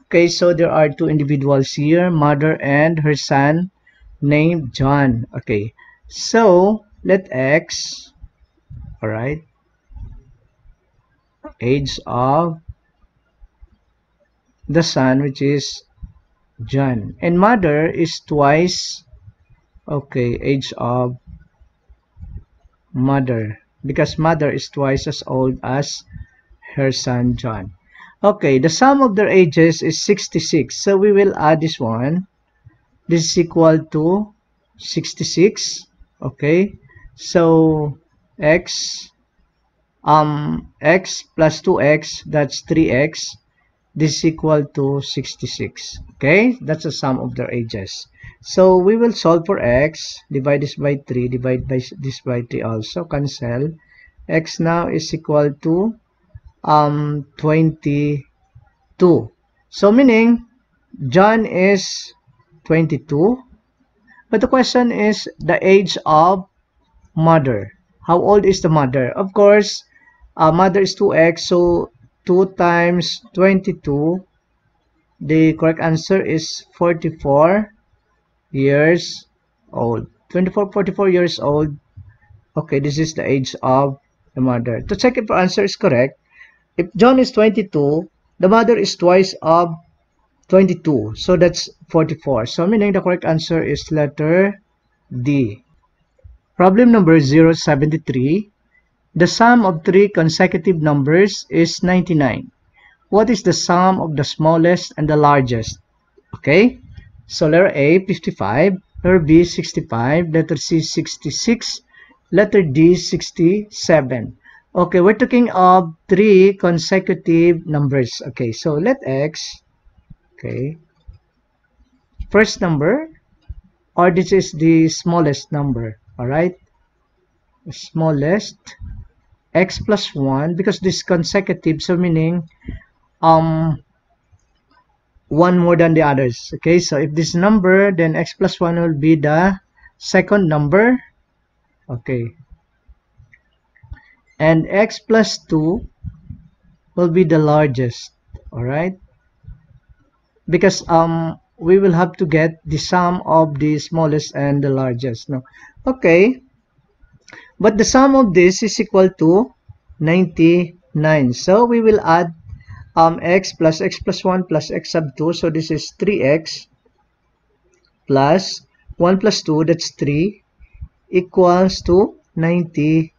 Okay, so there are two individuals here, mother and her son named John. Okay, so let X, alright, age of the son, which is John, and mother is twice, okay, age of mother, because mother is twice as old as her son John. Okay, the sum of their ages is 66, so we will add this one. This is equal to 66. Okay, so x plus 2x, that's 3x. This is equal to 66. Okay, that's the sum of their ages. So we will solve for x, divide this by 3, divide by this by 3 also, cancel. X now is equal to 22. So meaning John is 22. But the question is the age of mother. How old is the mother? Of course, mother is 2x, so 2 times 22. The correct answer is 44 years old. 44 years old. Okay, this is the age of the mother. To check if the answer is correct, if John is 22, the mother is twice of 22. So that's 44. So meaning the correct answer is letter D. Problem number 073. The sum of three consecutive numbers is 99. What is the sum of the smallest and the largest? Okay, so letter A, 55, letter B, 65, letter C, 66, letter D, 67. Okay, we're talking of three consecutive numbers. Okay, so let X, okay, first number, or this is the smallest number, all right, smallest, X plus 1, because this is consecutive, so meaning one more than the others. Okay, so if this number, then X plus 1 will be the second number. Okay, and X plus 2 will be the largest. All right, because we will have to get the sum of the smallest and the largest. No, okay, but the sum of this is equal to 99. So we will add x plus 1 plus x sub 2. So this is 3x plus 1 plus 2, that's 3, equals to 99.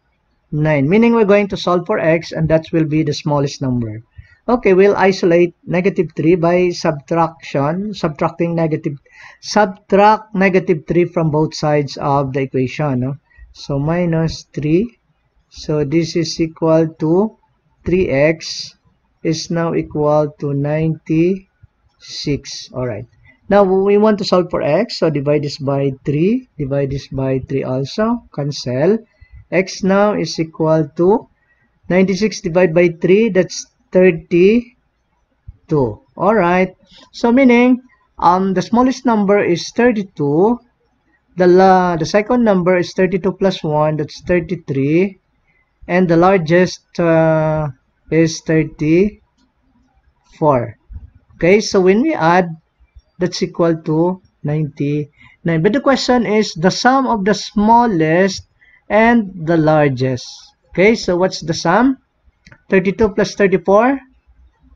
Meaning we're going to solve for x, and that will be the smallest number. Okay, we'll isolate negative 3 by subtraction, subtract negative 3 from both sides of the equation. No? So minus 3. So this is equal to 3x is now equal to 96. All right. Now we want to solve for x. So divide this by 3. Divide this by 3 also. Cancel. X now is equal to 96 divided by 3. That's 32. All right. So meaning the smallest number is 32. The second number is 32 plus 1. That's 33. And the largest is 34. Okay, so when we add, that's equal to 99. But the question is the sum of the smallest and the largest. Okay, so what's the sum? 32 plus 34.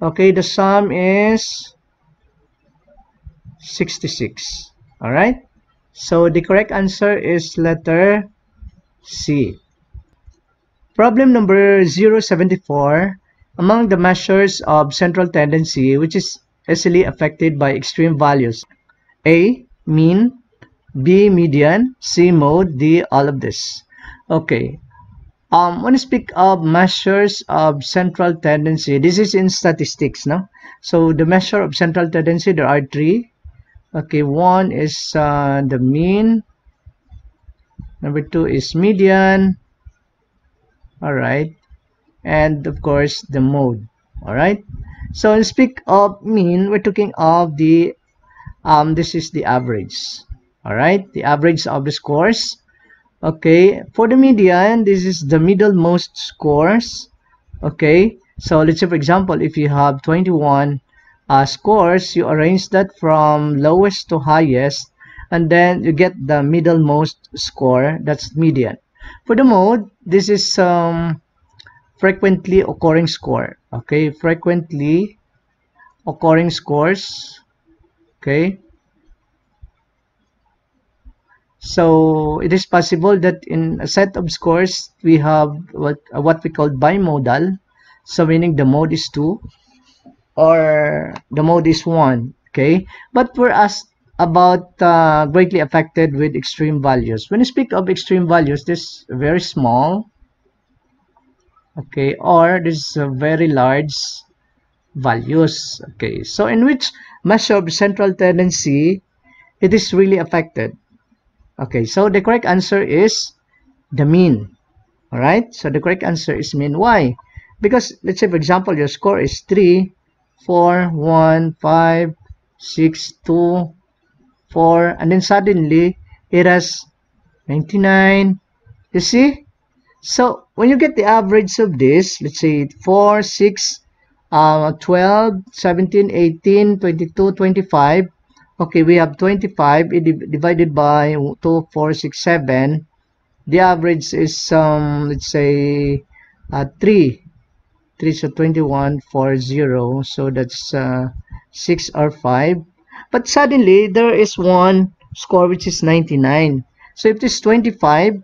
Okay, the sum is 66. All right, so the correct answer is letter C. Problem number 074. Among the measures of central tendency which is easily affected by extreme values: A, mean, B, median, C, mode, D, all of this. Okay. When you speak of measures of central tendency, this is in statistics, no? So the measure of central tendency, there are three. Okay, one is the mean. Number two is median. All right. And of course, the mode. All right. So when you speak of mean, we're talking of the, this is the average. All right. The average of the scores. Okay, for the median, this is the middlemost scores. Okay, so let's say, for example, if you have 21 scores, you arrange that from lowest to highest, and then you get the middlemost score. That's median. For the mode, this is frequently occurring score. Okay, frequently occurring scores. Okay. So it is possible that in a set of scores we have what we call bimodal, so meaning the mode is 2 or the mode is 1. Okay, but we're asked about greatly affected with extreme values. When you speak of extreme values, this very small, okay, or this very large values. Okay, so in which measure of central tendency it is really affected. Okay, so the correct answer is the mean. All right, so the correct answer is mean. Why? Because let's say, for example, your score is 3, 4, 1, 5, 6, 2, 4, and then suddenly it has 99. You see? So when you get the average of this, let's say 4, 6, 12, 17, 18, 22, 25. Okay, we have 25 divided by 2, 4, 6, 7. The average is let's say 3. 3, so 21, 4, 0. So that's 6 or 5. But suddenly there is one score which is 99. So if this is 25,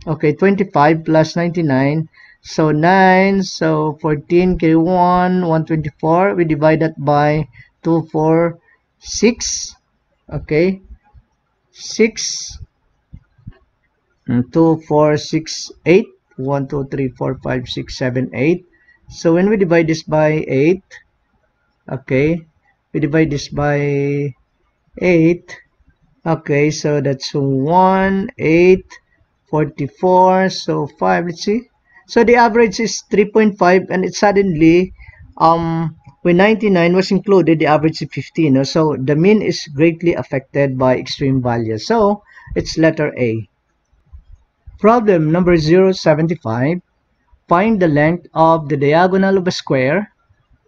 okay, 25 plus 99. So 9, so 14, K1, 124. We divide that by 2, 4, 6. Okay, 6, 2, 4, 6, 8. 1, 2, 3, 4, 5, 6, 7, 8. So when we divide this by 8, okay, we divide this by 8. Okay, so that's 1, 8, 44, so 5, let's see. So the average is 3.5, and it suddenly, when 99 was included, the average is 15. So the mean is greatly affected by extreme values. So it's letter A. Problem number 075. Find the length of the diagonal of a square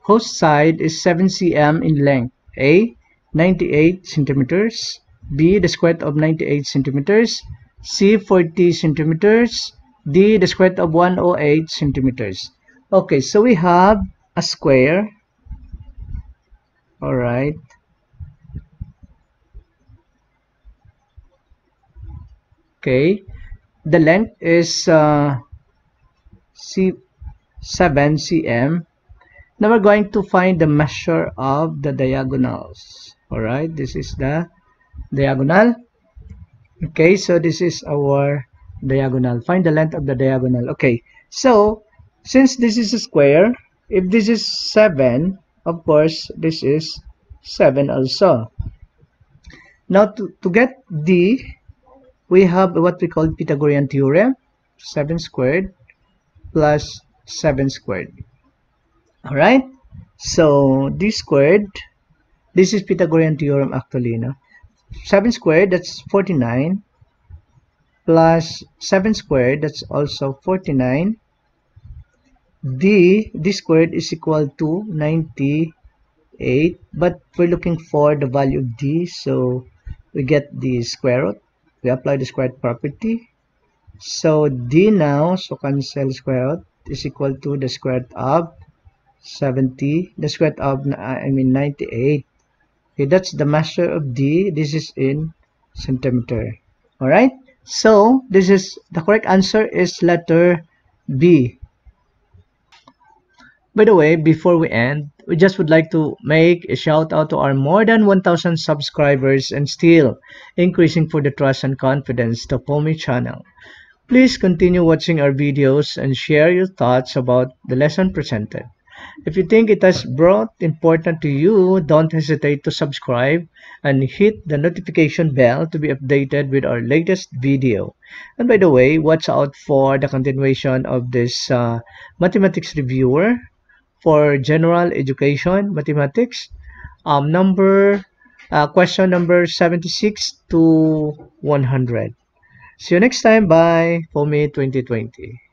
whose side is 7 cm in length. A, 98 centimeters. B, the square root of 98 centimeters. C, 40 centimeters. D, the square root of 108 centimeters. Okay, so we have a square. All right. Okay, the length is 7 cm. Now we're going to find the measure of the diagonals. All right, this is the diagonal. Okay, so this is our diagonal. Find the length of the diagonal. Okay, so since this is a square, if this is 7, of course, this is 7 also. Now to get D, we have what we call Pythagorean theorem. 7 squared plus 7 squared. All right, so D squared, this is Pythagorean theorem actually, no? 7 squared, that's 49, plus 7 squared, that's also 49. D squared is equal to 98, but we're looking for the value of D, so we get the square root. We apply the square root property. So D now, so cancel square root, is equal to the square root of 70, the square root of 98. Okay, that's the measure of D. This is in centimeter. All right, so this is the correct answer is letter B. By the way, before we end, we just would like to make a shout out to our more than 1,000 subscribers and still increasing for the trust and confidence to POMI channel. Please continue watching our videos and share your thoughts about the lesson presented. If you think it has brought important to you, don't hesitate to subscribe and hit the notification bell to be updated with our latest video. And by the way, watch out for the continuation of this mathematics reviewer for general education mathematics, question number 76 to 100. See you next time. Bye. POMI 2020.